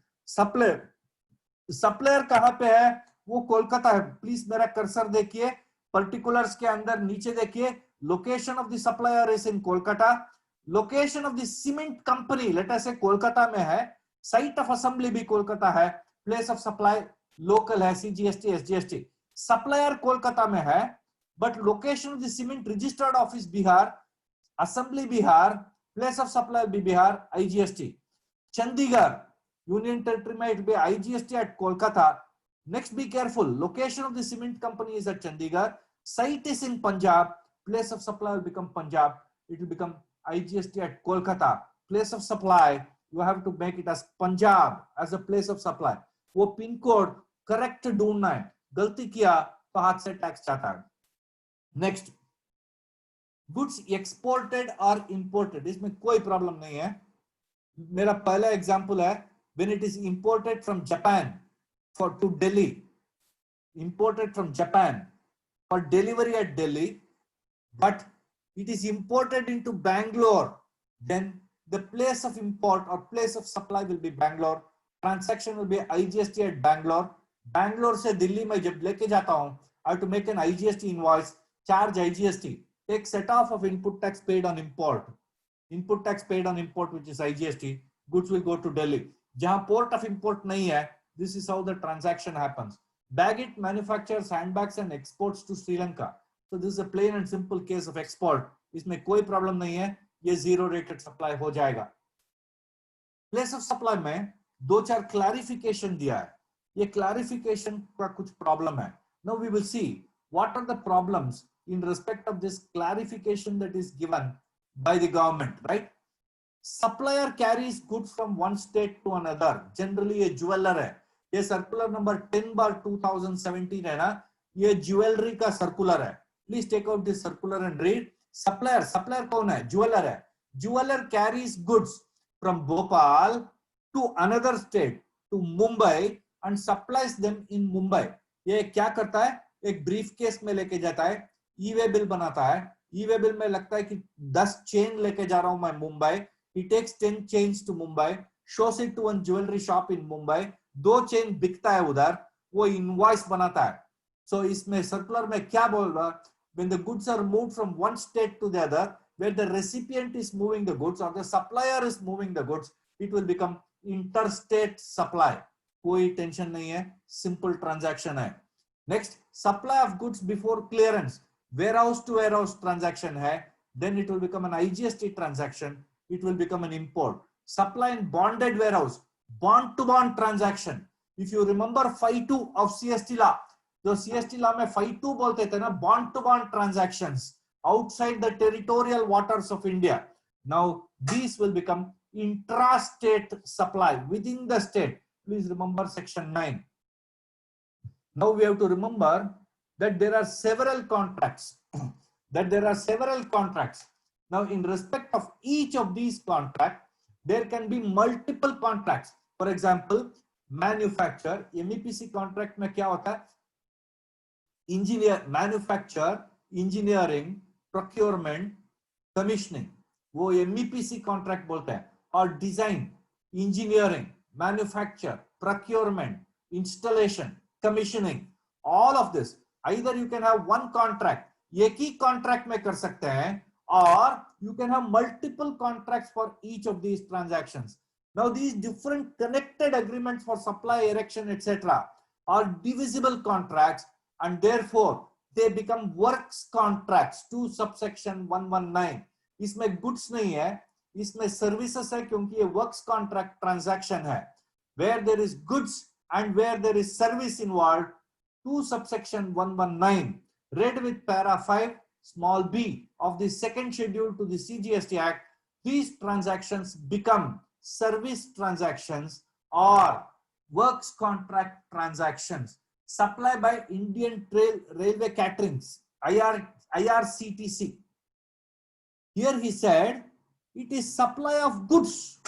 Supplier कहाँ पे है, वो कोलकाता है. प्लीज मेरा कर्सर देखिए, पर्टिकुलर्स के अंदर नीचे देखिए. Location of the supplier is in Kolkata. Location of the cement company, let us say Kolkata में है. Site of assembly भी कोलकाता है. Place of supply local है, CGST, SGST. Supplier कोलकाता में है, but location of the cement registered office Bihar, assembly Bihar, place of supply भी Bihar, IGST. Chandigarh, Union Territory में it be IGST at Kolkata. Next, be careful. Location of the cement company is at Chandigarh. Site is in Punjab. Place of supply will become Punjab. It will become IGST at Kolkata. Place of supply, you have to make it as Punjab as a place of supply. वो pin code correct ढूंढना है. गलती किया तो हाथ से tax जाता है। नेक्स्ट, गुड्स एक्सपोर्टेड और इंपोर्टेड, इसमें कोई प्रॉब्लम नहीं है। मेरा पहला एग्जांपल है when it is imported from Japan to Delhi, imported from Japan for delivery at Delhi, but it is imported into Bangalore, then the place of import or place of supply will be Bangalore. Transaction will be IGST at Bangalore. Bangalore से दिल्ली में जब लेके जाता हूं, I have to make an IGST invoice, charge IGST, take set off of input tax paid on import. Input tax paid on import, which is IGST, goods will go to Delhi. जहां port of import नहीं है, this is how the transaction happens. Baggett manufactures handbags and exports to Sri Lanka. So this is a plain and simple case of export. इसमें कोई problem नहीं है, ये zero rated supply हो जाएगा। Place of supply में दो चार क्लैरिफिकेशन दिया है, ये क्लैरिफिकेशन का कुछ प्रॉब्लम है। Now we will see what are the problems in respect of this clarification that is given by the government, right? Supplier carries goods from one state to another, generally ये jeweller है, ये circular number 10/2017 है ना, ये jewellery का circular है। Please take out this circular and read. Supplier कौन है? ज्वेलर है। Jeweller carries goods from Bhopal to another state to Mumbai and supplies them in Mumbai. ये क्या करता है? एक ब्रीफ केस में लेके जाता है, ई वे बिल बनाता है, ई वे बिल में लगता है कि 10 चेन लेके जा रहा हूं मैं Mumbai, he takes 10 chains to Mumbai, shows it to one jewelry shop in Mumbai, 2 chain बिकता है उधर, वो इनवॉइस बनाता है। सो इसमें सर्कुलर में क्या बोल रहा है? When the goods are moved from one state to the other, where the recipient is moving the goods or the supplier is moving the goods, it will become interstate supply. कोई tension नहीं है, simple transaction है। Next, supply of goods before clearance, warehouse to warehouse transaction है, then it will become an IGST transaction, it will become an import. Supply in bonded warehouse, bond to bond transaction. If you remember 5(2) of CST law, जो CST law में 5(2) बोलते थे ना, bond to bond transactions outside the territorial waters of India. Now these will become intrastate supply within the state. Please remember section 9. Now we have to remember that there are several contracts. Now, in respect of each of these contracts, there can be multiple contracts. For example, manufacture, MEPC contract में क्या होता है? Engineer, manufacture, engineering, procurement, commissioning, वो MEPC contract बोलते हैं। और design, engineering, manufacture, procurement, installation, commissioning, all of this, either you can have one contract, एक ही contract में कर सकते हैं, or you can have multiple contracts for each of these transactions. Now these different connected agreements for supply, erection, etc. are divisible contracts and therefore they become works contracts, 2 subsection 119. इसमें goods नहीं है, इसमें services है, क्योंकि ये works contract transaction है। Where there is goods and where there is service involved, 2 subsection 119, read with para 5 small b of the second schedule to the CGST Act, these transactions become service transactions or works contract transactions. Supply by Indian Railway Caterings, IRCTC. Here he said it is supply of goods.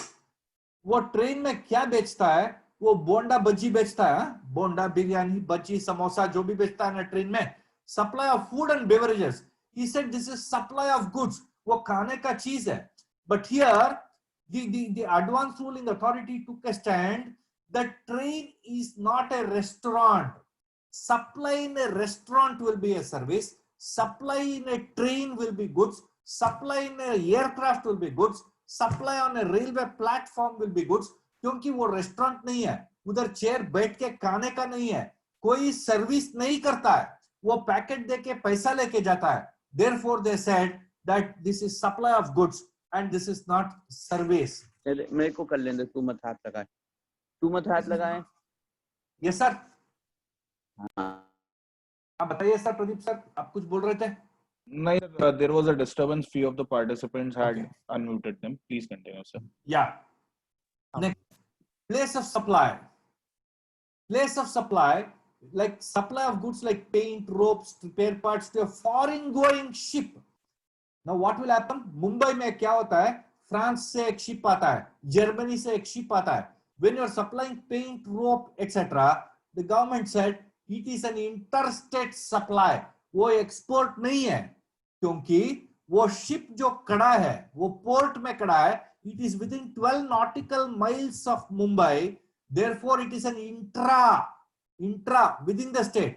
वो train में क्या बेचता है? वो बोंडा बज्जी बेचता है, बोंडा बिरयानी बज्जी समोसा जो भी बेचता है ना ट्रेन में। Supply of food and beverages, he said this is supply of goods, वो खाने का चीज है। But here the advanced ruling authority took a stand that train is not a restaurant. Supply in a restaurant will be a service, supply in a train will be goods, supply in a aircraft will be goods, supply on a railway platform will be goods, क्योंकि वो restaurant नहीं है, उधर chair बैठ के खाने का नहीं है, कोई सर्विस नहीं करता है, वो पैकेट देके पैसा लेके जाता है। Therefore they said that this is supply of goods and this is not service. मेरे को कर लेंगे, तू मत हाथ लगाए, तू मत हाथ लगाए। Yes sir. आप बताइए सर, प्रदीप सर आप कुछ बोल रहे थे? नहीं, there was a disturbance. Few of the participants had unmuted them. Please continue, sir. Yeah. Next, place of supply. Place of supply, like supply of goods like paint, ropes, spare parts to a foreign going ship. Now what will happen? Mumbai में क्या होता है? France से एक ship आता है, Germany से एक शिप आता है. When you are supplying paint, rope, etc., the government said it is an interstate supply. वो एक्सपोर्ट नहीं है, क्योंकि वो शिप जो खड़ा है वो पोर्ट में खड़ा है. It is within 12 nautical miles of Mumbai. Therefore, it is an intra within the state.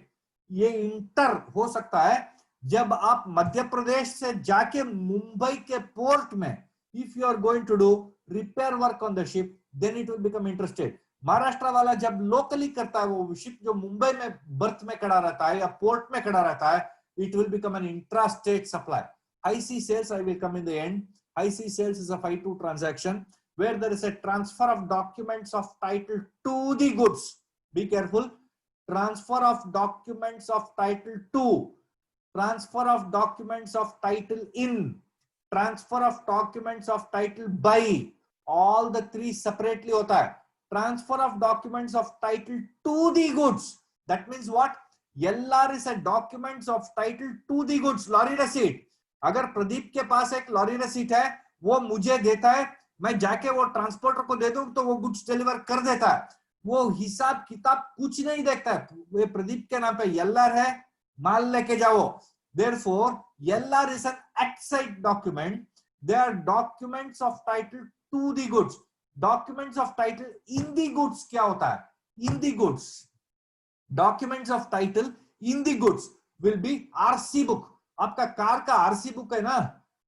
ये इंटर हो सकता है जब आप मध्य प्रदेश से जाके मुंबई के पोर्ट में, if you are going to do repair work on the ship, then it will become interstate. Maharashtra वाला जब लोकली करता है वो शिप जो मुंबई में बर्थ में खड़ा रहता है या पोर्ट में खड़ा रहता है, it will become an intra-state supply. High sea sales, I will come in the end. High sea sales is a 5-2 transaction where there is a transfer of documents of title to the goods. Be careful. Transfer of documents of title to, transfer of documents of title in, transfer of documents of title by. All the three separately hota hai. Transfer of documents of title to the goods. That means what? LR is a documents of title to the goods. Lorry receipt. अगर प्रदीप के पास एक lorry receipt है, वो मुझे देता है, मैं जाके वो ट्रांसपोर्टर को दे दूं तो वो गुड्स डिलीवर कर देता है. वो हिसाब किताब कुछ नहीं देखता है. वो प्रदीप के नाम पे एलआर है, माल लेके जाओ. Therefore, LR is an at-site document. They are documents of title to the goods. Documents of title in the goods क्या होता है? In the goods. Documents of title in the goods will be RC book. आपका car का RC book है ना,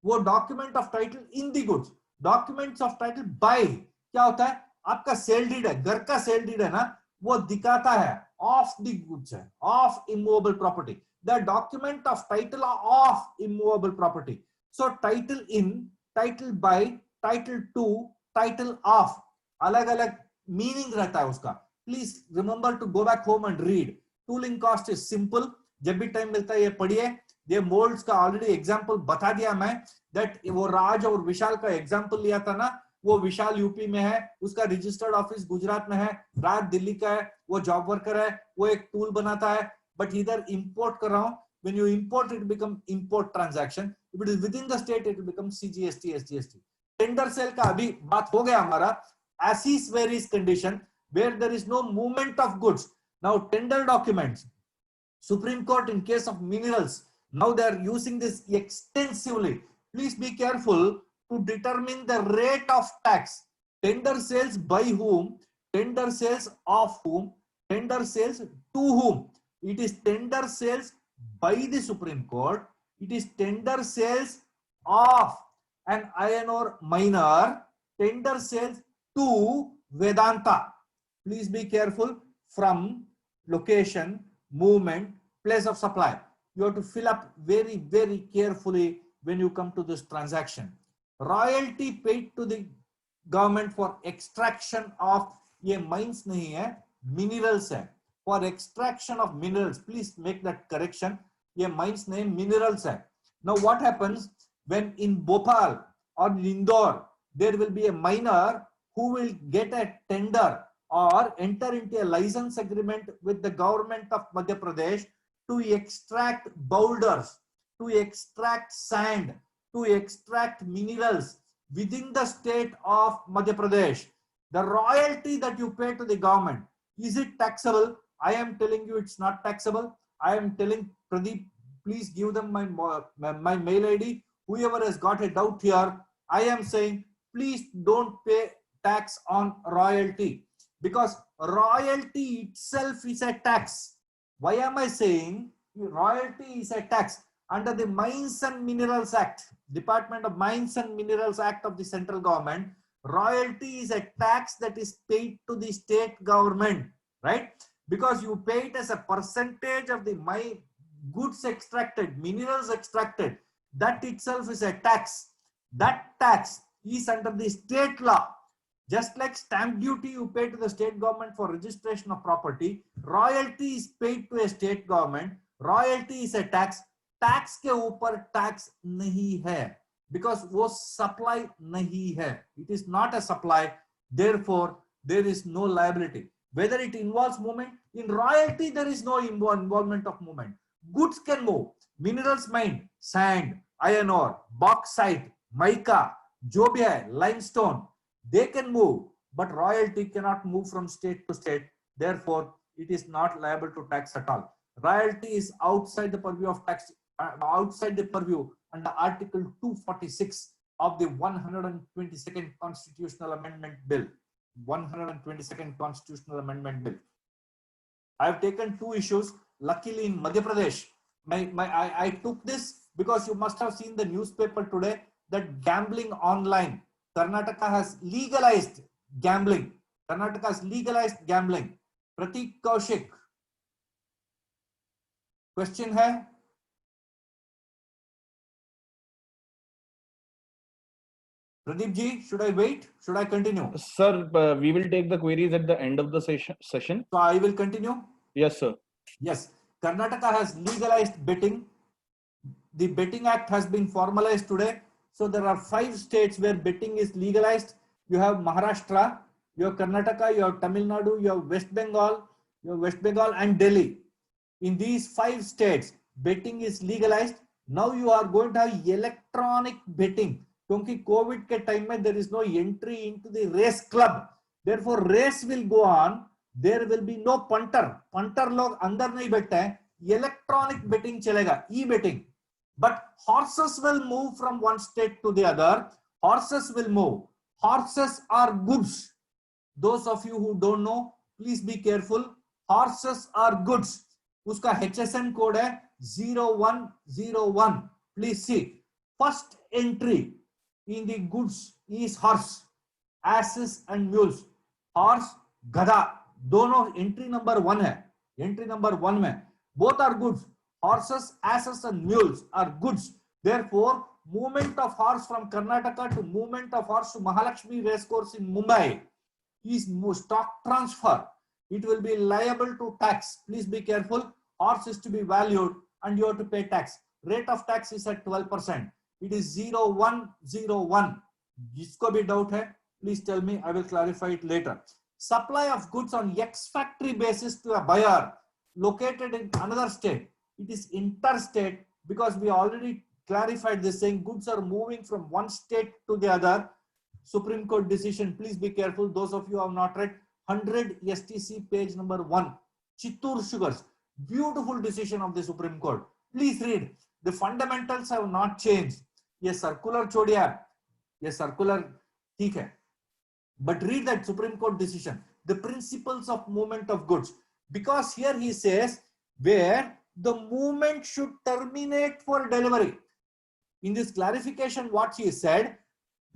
वो document of title in the goods. Documents of title by क्या होता है? आपका सेल डीड है, घर का सेल डीड है ना, वो दिखाता है ऑफ द गुड्स है, of immovable property. The document of title of immovable property. So title in, title by, title to, title of, अलग अलग मीनिंग रहता है उसका. Please remember to go back home and read. Tooling cost is simple. जब भी time मिलता है ये पढ़िए. ये मोल्ड्स का ऑलरेडी एग्जांपल बता दिया मैं. दैट वो राज और विशाल का एग्जांपल लिया था ना, वो विशाल यूपी में है, उसका रजिस्टर्ड ऑफिस गुजरात में है, राज दिल्ली का है, वो जॉब वर्कर है, वो एक टूल बनाता है. But इधर import कर रहा हूं. When you import, it become import transaction. If it is within the state, it will become CGST, SGST. Tender sale का अभी बात हो गया हमारा. As is where is condition where there is no movement of goods. Now tender documents. Supreme Court in case of minerals. Now they are using this extensively. Please be careful to determine the rate of tax. Tender sales by whom? Tender sales of whom? Tender sales to whom? It is tender sales by the Supreme Court. It is tender sales of an iron ore miner. Tender sales to Vedanta. Please be careful from location, movement, place of supply. You have to fill up very, very carefully when you come to this transaction. Royalty paid to the government for extraction of, ये mines नहीं है, minerals है. For extraction of minerals, please make that correction. ये mines name minerals hai. Now what happens when in Bhopal or in Indore there will be a miner who will get a tender or enter into a license agreement with the government of Madhya Pradesh to extract boulders, to extract sand, to extract minerals within the state of Madhya Pradesh. The royalty that you pay to the government, is it taxable? I am telling you it's not taxable. I am telling Pradeep, please give them my mail ID. Whoever has got a doubt here, I am saying, please don't pay tax on royalty, because royalty itself is a tax. Why am I saying royalty is a tax? Under the Mines and Minerals Act, Department of Mines and Minerals Act of the central government, royalty is a tax that is paid to the state government, right? Because you pay it as a percentage of the goods extracted, minerals extracted. That itself is a tax. That tax is under the state law. Just like stamp duty you pay to the state government for registration of property, royalty is paid to a state government. Royalty is a tax. Tax के ऊपर tax नहीं है, because वो supply नहीं है. It is not a supply. Therefore, there is no liability. whether it involves movement. In royalty, there is no involvement of movement. Goods can move. Minerals mined, sand, iron ore, bauxite, mica, जो भी है, limestone, they can move, but royalty cannot move from state to state. Therefore, it is not liable to tax at all. Royalty is outside the purview of tax, outside the purview under Article 246 of the 122nd Constitutional Amendment Bill. 122nd Constitutional Amendment Bill. I have taken two issues. Luckily, in Madhya Pradesh, I took this because you must have seen the newspaper today that gambling online. Karnataka has legalized gambling. Karnataka has legalized gambling. Pratik Kaushik, question hai? Pradeep ji, should I wait? Should I continue? Sir, we will take the queries at the end of the session. So I will continue. Yes, sir. Yes, Karnataka has legalized betting. The Betting Act has been formalized today. So there are 5 states where betting is legalized. You have Maharashtra, you have Karnataka, you have Tamil Nadu, you have West Bengal and Delhi. In these 5 states, betting is legalized. Now you are going to have electronic betting. क्योंकि Covid के time में there is no entry into the race club, therefore race will go on, there will be no punter लोग अंदर नहीं बैठते हैं, electronic betting चलेगा, e-betting. But horses will move from one state to the other. Horses will move. Horses are goods. Those of you who don't know, please be careful. Horses are goods. उसका HSN code है 0101. Please see. First entry in the goods is horse, asses and mules. Horse, गधा, दोनों entry number 1 है. Entry number 1 में both are goods. Horses, asses and mules are goods. Therefore, movement of horse from Karnataka to movement of horse to Mahalakshmi Racecourse in Mumbai is stock transfer. It will be liable to tax. Please be careful. Horse is to be valued and you have to pay tax. Rate of tax is at 12%. It is 0101. जिसको भी doubt है, please tell me. I will clarify it later. Supply of goods on ex-factory basis to a buyer located in another state. It is interstate because we already clarified this, saying goods are moving from one state to the other. Supreme Court decision. Please be careful. Those of you who have not read 100 STC page number 1. Chittoor Sugars. Beautiful decision of the Supreme Court. Please read. The fundamentals have not changed. ये circular छोड़िया, ये circular ठीक है, but read that Supreme Court decision. The principles of movement of goods, because here he says where the movement should terminate for delivery. In this clarification, what he said,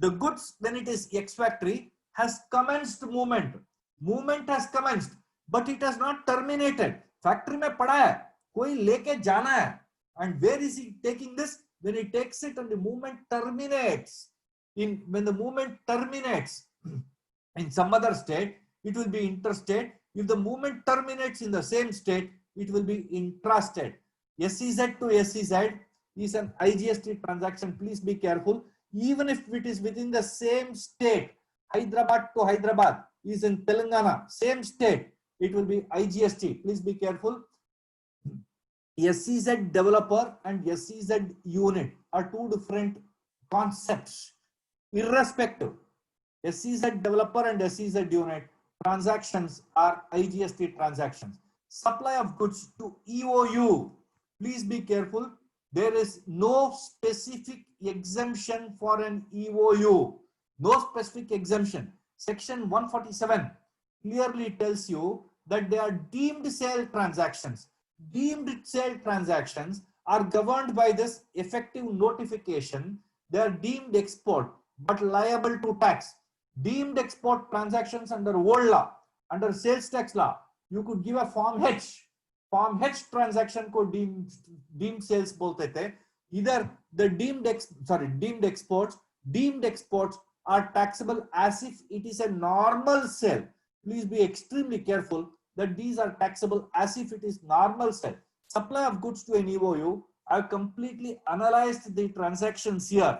the goods when it is ex-factory has commenced movement. Movement has commenced, but it has not terminated. Factory में पड़ा है, कोई लेके जाना है, and where is he taking this? When he takes it and the movement terminates, when the movement terminates in some other state, it will be interstate. If the movement terminates in the same state, it will be intrastate. SEZ to SEZ is an IGST transaction. Please be careful. Even if it is within the same state, Hyderabad to Hyderabad is in Telangana, same state, it will be IGST. Please be careful. SEZ developer and SEZ unit are two different concepts. Irrespective, SEZ developer and SEZ unit transactions are IGST transactions. Supply of goods to EOU. Please be careful. There is no specific exemption for an EOU. No specific exemption. Section 147 clearly tells you that they are deemed sale transactions. Deemed sale transactions are governed by this effective notification. They are deemed export but liable to tax. Deemed export transactions under old law, under sales tax law, you could give a form H. Form H transaction को deemed sales बोलते थे. Either the deemed exports are taxable as if it is a normal sale. Please be extremely careful that these are taxable as if it is normal sale. Supply of goods to an EOU. I have completely analyzed the transactions here.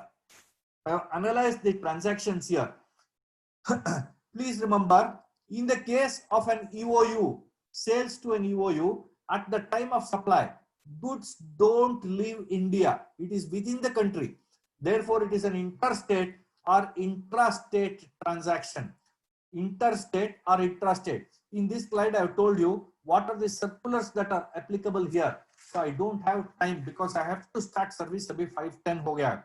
Please remember, In the case of an EOU, sales to an EOU, at the time of supply, goods don't leave India. It is within the country. Therefore, it is an interstate or intrastate transaction. Interstate or intrastate. In this slide, I have told you what are the circulars that are applicable here. So I don't have time because I have to start service abhi 5:10 ho gaya.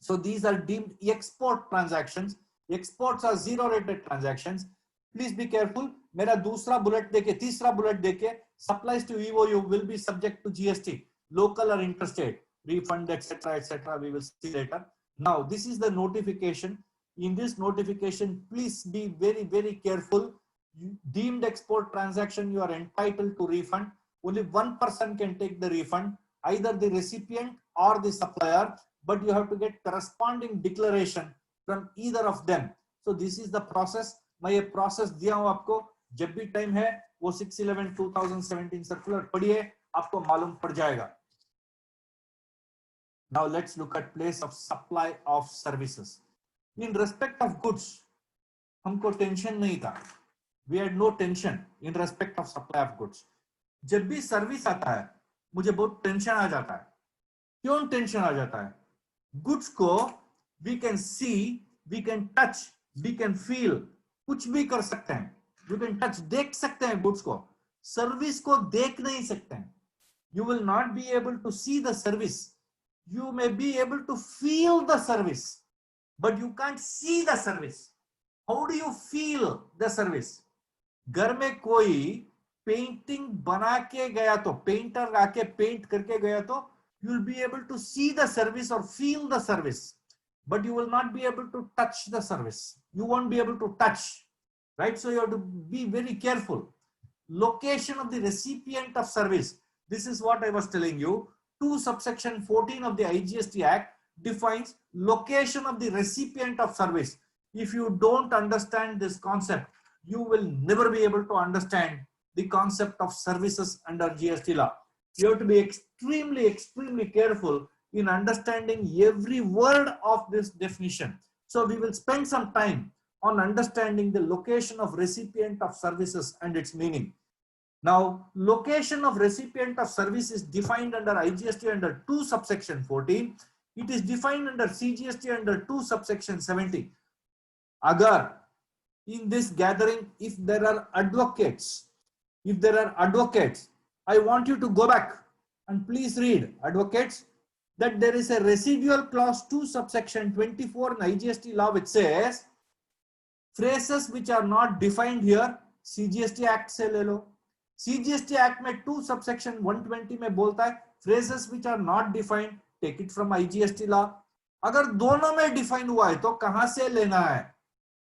So these are deemed export transactions. Exports are zero rated transactions. Please be careful. मेरा दूसरा bullet देके तीसरा bullet देके supplies to EOU will be subject to GST, local or interstate, refund, etc. We will see later. Now this is the notification. In this notification, please be very, very careful. Deemed export transaction, you are entitled to refund. Only one person can take the refund, either the recipient or the supplier, but you have to get corresponding declaration from either of them. So this is the process. मैं ये process दिया हूं आपको. जब भी time है वो 6/11/2017 circular पढ़िए, आपको मालूम पड़ जाएगा. Now let's look at place of supply of services. In respect of goods, हमको tension नहीं था. We had no tension in respect of supply of goods. जब भी सर्विस आता है मुझे बहुत टेंशन आ जाता है. क्यों टेंशन आ जाता है? गुड्स को we can see, we can touch, we can feel, कुछ भी कर सकते हैं. You can touch, देख सकते हैं गुड्स को. सर्विस को देख नहीं सकते हैं. You will not be able to see the service. You may be able to feel the service, but you can't see the service. How do you feel the service? घर में कोई painting बना के गया तो, पेंटर आके paint करके गया तो, you will be able to see the service or feel the service, but you will not be able to touch the service. You won't be able to touch, right? So you have to be very careful. Location of the recipient of service. This is what I was telling you. 2 subsection 14 of the IGST Act defines location of the recipient of service. If you don't understand this concept, you will never be able to understand the concept of services under GST law. You have to be extremely, extremely careful in understanding every word of this definition. So we will spend some time on understanding the location of recipient of services and its meaning. Now, location of recipient of service is defined under IGST under 2 subsection 14. It is defined under CGST under 2 subsection 70. Agar in this gathering, if there are advocates, I want you to go back and please read, advocates, that there is a residual clause 2 subsection 24 in IGST law which says phrases which are not defined here, CGST Act se le lo. CGST Act में 2 subsection 120 में बोलता है phrases which are not defined, take it from IGST law. अगर दोनों में define हुआ है तो कहां से लेना है?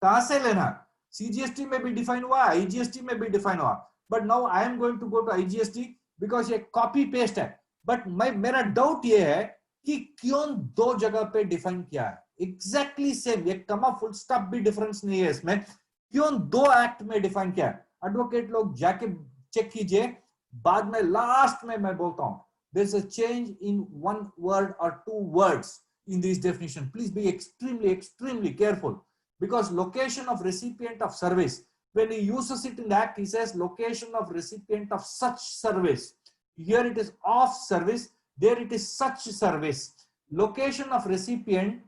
कहां से लेना है? CGST में भी define हुआ, IGST में भी define हुआ. But now I am going to go to IGST because ये copy paste है. But मेरा doubt ये है कि क्यों 2 जगह पे define किया है? Exactly same, ये comma full stop भी difference नहीं है इसमें. क्यों 2 act में define किया है? Advocate लोग जाके चेक कीजिए. बाद में last में मैं बोलता हूं. There's a change in 1 word or 2 words in this definition. Please be extremely, extremely careful because location of recipient of service, when he uses it in the act, he says location of recipient of such service. Here it is of service, there it is such service. Location of recipient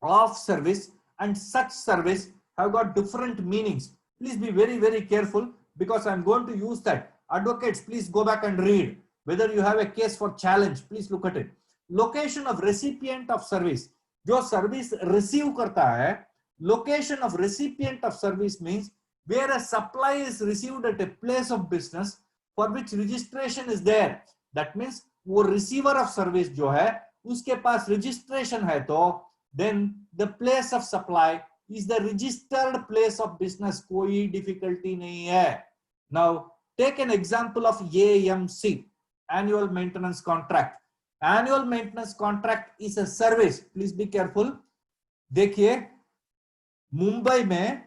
of service and such service have got different meanings. Please be very, very careful because I'm going to use that. Advocates, please go back and read. Whether you have a case for challenge, please look at it. Location of recipient of service. जो service receive करता है, location of recipient of service means where a supply is received at a place of business for which registration is there. That means वो receiver of service जो है, उसके पास registration है तो then the place of supply is the registered place of business. कोई difficulty नहीं है. Now take an example of AMC, annual maintenance contract. Annual maintenance contract is a service. Please be careful. देखिए मुंबई में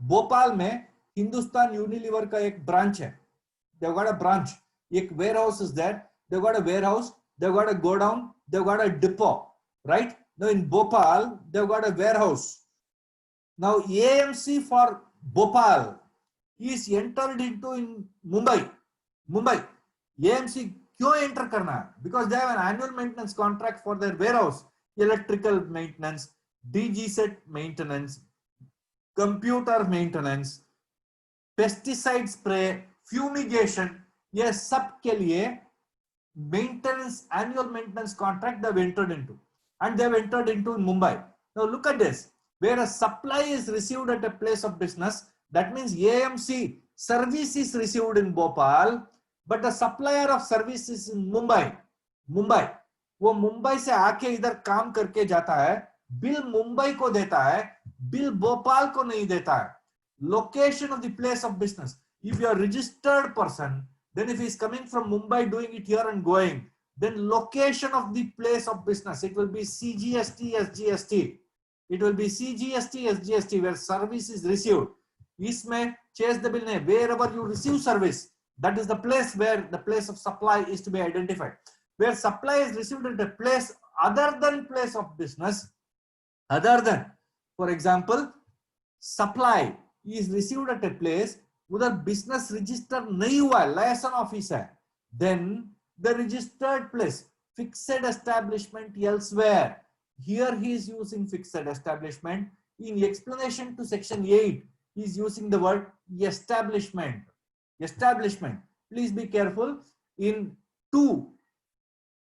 भोपाल में Hindustan Unilever का एक branch है. They've got a branch. एक warehouse is there. They've got a warehouse. They've got a godown. They've got a depot. Right? Now in Bhopal, they've got a warehouse. Now AMC for Bhopal is entered into in Mumbai. AMC क्यों enter करना? Because they have an annual maintenance contract for their warehouse, electrical maintenance, DG set maintenance, computer maintenance, pesticide spray, fumigation. ये सब के लिए maintenance, annual maintenance contract they've entered into, and they've entered into in Mumbai. Now look at this, where a supply is received at a place of business, that means AMC service is received in Bhopal, but the supplier of service is in Mumbai. वो मुंबई से आके इधर काम करके जाता है, bill Mumbai को देता है, बिल भोपाल को नहीं देता है. Location of the place of business. If you are a registered person, then if he is coming from Mumbai doing it here and going, then location of the place of business, it will be CGST, SGST. It will be CGST, SGST, where service is received. इसमें chase the bill ने, wherever you receive service, that is the place where the place of supply is to be identified. Where supply is received at a place other than place of business, other than, for example, supply is received at a place उधर business register नहीं हुआ है, liaison office है, then the registered place, fixed establishment elsewhere. Here he is using fixed establishment. In explanation to section 8, he is using the word establishment. Establishment. Please be careful. In 2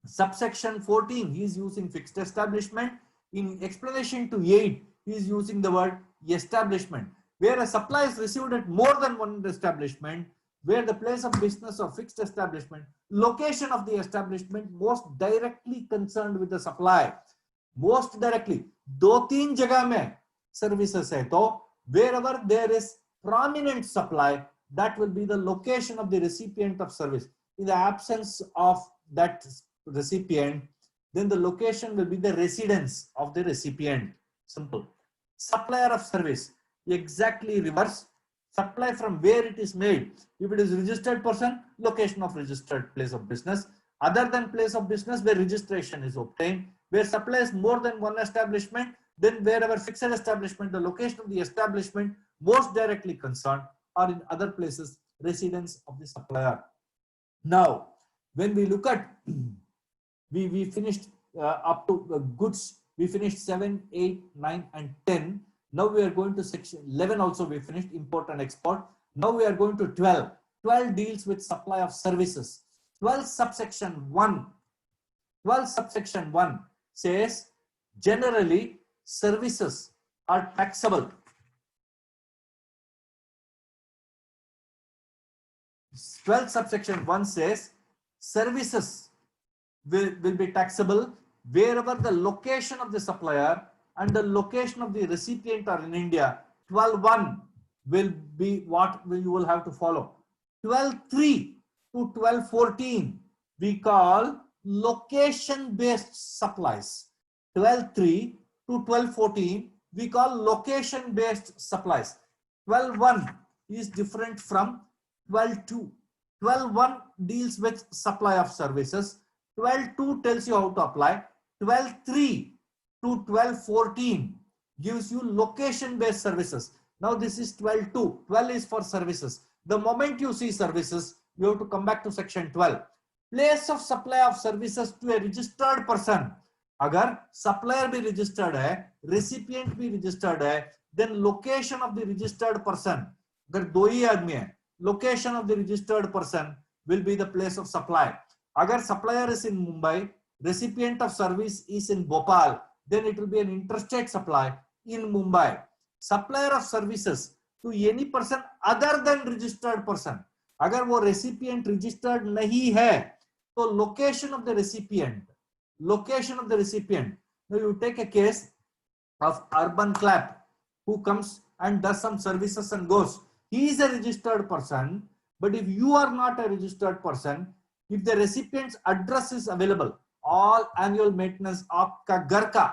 subsection 14, he is using fixed establishment. In explanation to 8, he is using the word establishment. Where a supply is received at more than one establishment, where the place of business or fixed establishment, location of the establishment most directly concerned with the supply. Most directly. 2-3 जगह में services है, तो wherever there is prominent supply, that will be the location of the recipient of service. In the absence of that recipient, then the location will be the residence of the recipient. Simple. Supplier of service, exactly reverse. Supply from where it is made. If it is registered person, location of registered place of business. Other than place of business, where registration is obtained. Where supply is more than one establishment, then wherever fixed establishment, the location of the establishment most directly concerned, or in other places, residence of the supplier. Now, when we look at, we finished up to goods, we finished 7, 8, 9, and 10. Now we are going to section 11 also, we finished import and export. Now we are going to 12. 12 deals with supply of services. 12 subsection 1. 12 subsection 1 says generally services are taxable. 12 subsection 1 says services will be taxable wherever the location of the supplier and the location of the recipient are in India. 12.1 will be what you will have to follow. 12.3 to 12.14 we call location based supplies. 12.3 to 12.14 we call location based supplies. 12.1 is different from 12.2. 12.1 deals with supply of services. 12.2 tells you how to apply. 12.3 to 12.14 gives you location based services. Now this is 12.2. 12 is for services. The moment you see services, you have to come back to section 12. Place of supply of services to a registered person. अगर supplier भी registered है, recipient भी registered है, then location of the registered person. अगर 2 ही आदमी है, location of the registered person will be the place of supply. अगर supplier is in Mumbai, recipient of service is in Bhopal, then it will be an interstate supply in Mumbai. Supplier of services to any person other than registered person. अगर वो recipient registered नहीं है, तो location of the recipient. Location of the recipient. Now you take a case of Urban Clap, who comes and does some services and goes. He is a registered person, but if you are not a registered person, if the recipient's address is available, all annual maintenance आपका घर का,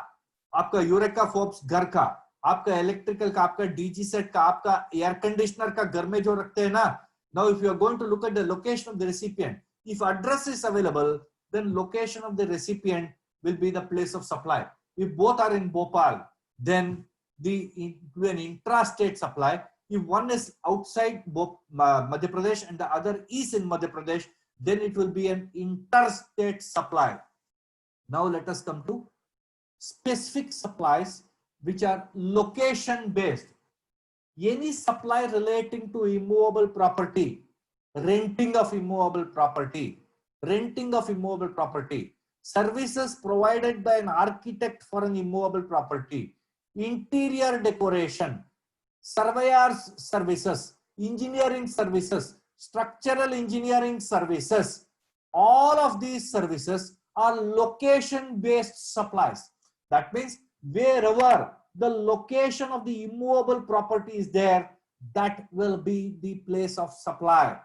आपका eureka Forbes घर का, आपका electrical का, आपका DG set का, आपका एयर कंडीशनर का घर में जो रखते हैं ना. Now if you are going to look at the location of the recipient, if address is available, then location of the recipient will be the place of supply. If both are in Bhopal, then an intrastate supply. If one is outside Madhya Pradesh and the other is in Madhya Pradesh, then it will be an interstate supply. Now let us come to specific supplies which are location based. Any supply relating to immovable property, renting of immovable property, services provided by an architect for an immovable property, interior decoration, surveyor's services, engineering services, structural engineering services. All of these services are location based supplies. That means wherever the location of the immovable property is there, that will be the place of supply.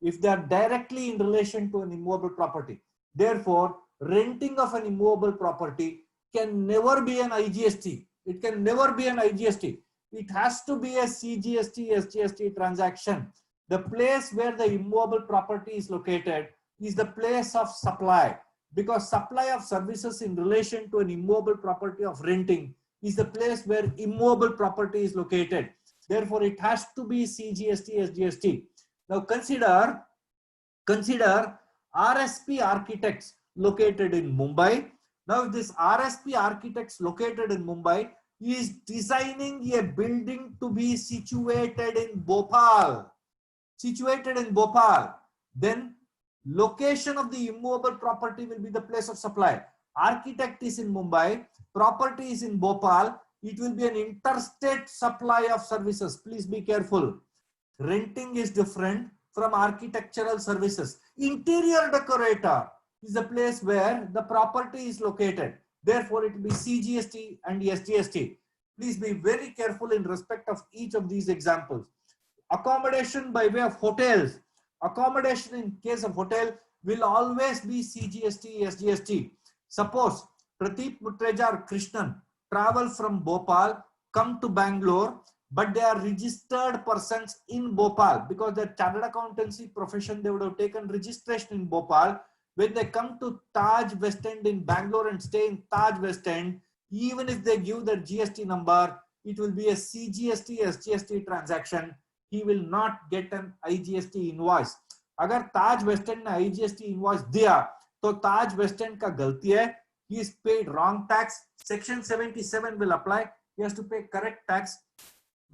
If they are directly in relation to an immovable property, therefore renting of an immovable property can never be an IGST. It can never be an IGST. It has to be a CGST, SGST transaction. The place where the immovable property is located is the place of supply, because supply of services in relation to an immovable property of renting is the place where immovable property is located. Therefore, it has to be CGST, SGST. Now consider RSP architects located in Mumbai. Now this RSP architects located in Mumbai is designing a building to be situated in Bhopal. Then location of the immovable property will be the place of supply. Architect is in Mumbai, property is in Bhopal. It will be an interstate supply of services. Please be careful. Renting is different from architectural services. Interior decorator is the place where the property is located. Therefore, it will be CGST and SGST. Please be very careful in respect of each of these examples. Accommodation by way of hotels. Accommodation in case of hotel will always be CGST, SGST. Suppose Pradeep Mutreja or Krishnan travel from Bhopal, come to Bangalore, but they are registered persons in Bhopal because their chartered accountancy profession, they would have taken registration in Bhopal. When they come to Taj West End in Bangalore and stay in Taj West End, even if they give their GST number, it will be a CGST, SGST transaction. He will not get an IGST invoice. अगर ताज waste and ने IGST invoice दिया तो ताज waste and का गलती है. He is paid wrong tax. Section 77 will apply. He has to pay correct tax,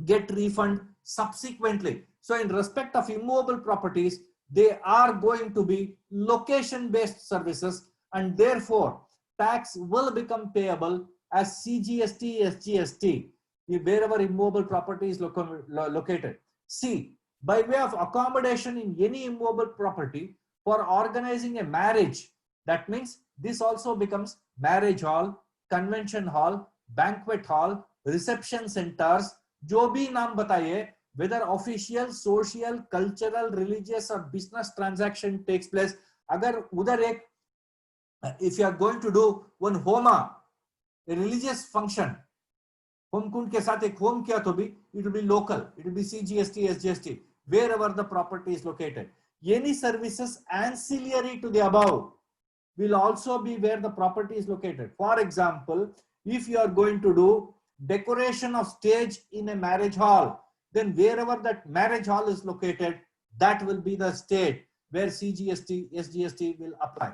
get refund subsequently. So in respect of immovable properties, they are going to be location based services, and therefore tax will become payable as CGST, SGST wherever immovable property is located. C, by way of accommodation in any immovable property for organizing a marriage. That means this also becomes marriage hall, convention hall, banquet hall, reception centers. जो भी नाम बताइए, whether official, social, cultural, religious or business transaction takes place. अगर उधर एक, if you are going to do one homa, a religious function, होम कुंड के साथ एक होम किया तो भी it will be local, it will be CGST, SGST wherever the property is located. Any services ancillary to the above will also be where the property is located. For example, if you are going to do decoration of stage in a marriage hall, then wherever that marriage hall is located, that will be the state where CGST, SGST will apply.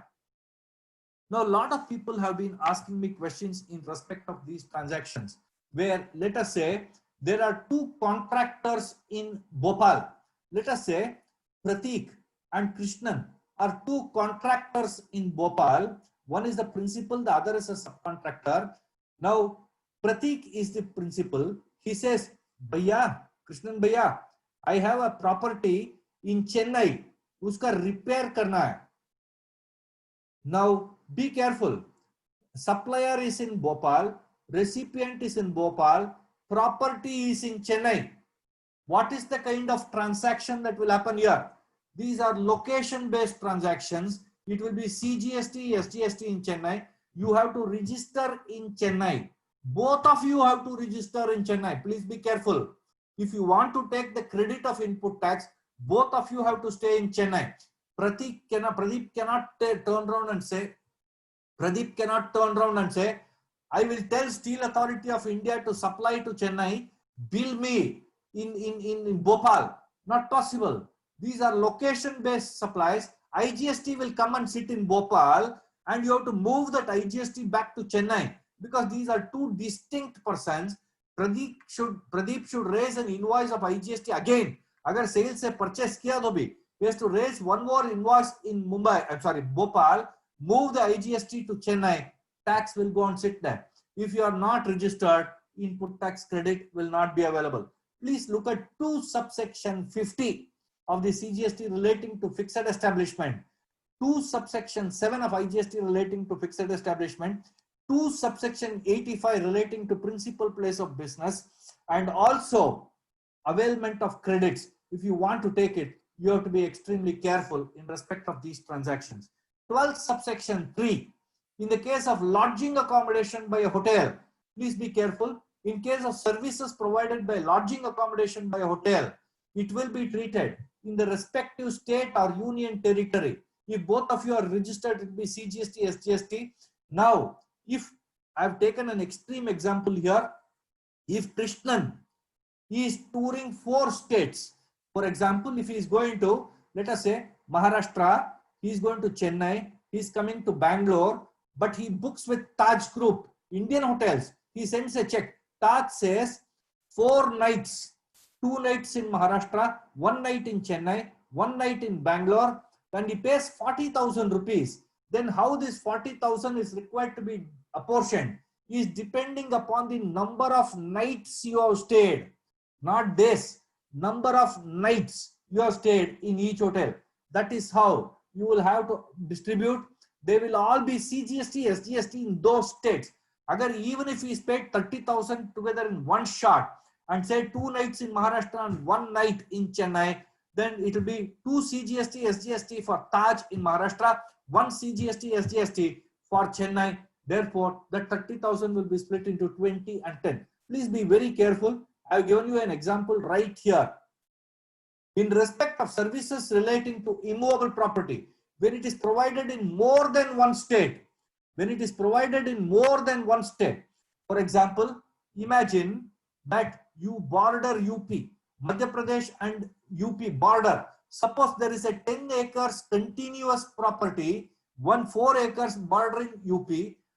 Now, a lot of people have been asking me questions in respect of these transactions, where let us say there are two contractors in Bhopal. Let us say Pratik and Krishnan are two contractors in Bhopal. One is the principal, the other is a subcontractor. Now, Pratik is the principal. He says, Bhaiya, Krishnan Bhaiya, I have a property in Chennai. Uska repair karna hai. Now, be careful. Supplier is in Bhopal. Recipient is in Bhopal. Property is in Chennai. What is the kind of transaction that will happen here? These are location-based transactions. It will be CGST, SGST in Chennai. You have to register in Chennai. Both of you have to register in Chennai. Please be careful. If you want to take the credit of input tax, both of you have to stay in Chennai. Pradeep cannot turn around and say, I will tell Steel Authority of India to supply to Chennai, bill me in Bhopal. Not possible. These are location-based supplies. IGST will come and sit in Bhopal, and you have to move that IGST back to Chennai, because these are two distinct persons. Pradeep should raise an invoice of IGST again. Agar sales se purchase kiya to bhi, he has to raise one more invoice in Bhopal, move the IGST to Chennai. Tax will go and sit there. If you are not registered, input tax credit will not be available. Please look at 2 subsection 50 of the CGST relating to fixed establishment, 2 subsection 7 of IGST relating to fixed establishment, 2 subsection 85 relating to principal place of business, and also availment of credits. If you want to take it, you have to be extremely careful in respect of these transactions. 12 subsection 3, in the case of lodging accommodation by a hotel, please be careful. In case of services provided by lodging accommodation by a hotel, it will be treated in the respective state or union territory. If both of you are registered, it will be CGST, SGST. Now, if I've taken an extreme example here, if Krishnan is touring 4 states, for example, if he is going to, let us say, Maharashtra, he is going to Chennai, he is coming to Bangalore, but he books with Taj Group, Indian hotels. He sends a check. Taj says 4 nights, 2 nights in Maharashtra, 1 night in Chennai, 1 night in Bangalore, and he pays 40,000 rupees. Then how this 40,000 is required to be apportioned is depending upon the number of nights you have stayed, not days, number of nights you have stayed in each hotel. That is how you will have to distribute. They will all be CGST, SGST in those states. Agar even if he is paid 30,000 together in one shot and say 2 nights in Maharashtra and 1 night in Chennai, then it will be 2 CGST, SGST for Taj in Maharashtra, 1 CGST, SGST for Chennai. Therefore, the 30,000 will be split into 20 and 10. Please be very careful. I have given you an example right here. In respect of services relating to immovable property, when it is provided in more than one state, for example, imagine that you border UP, Madhya Pradesh and UP border. Suppose there is a 10 acres continuous property, 4 acres bordering UP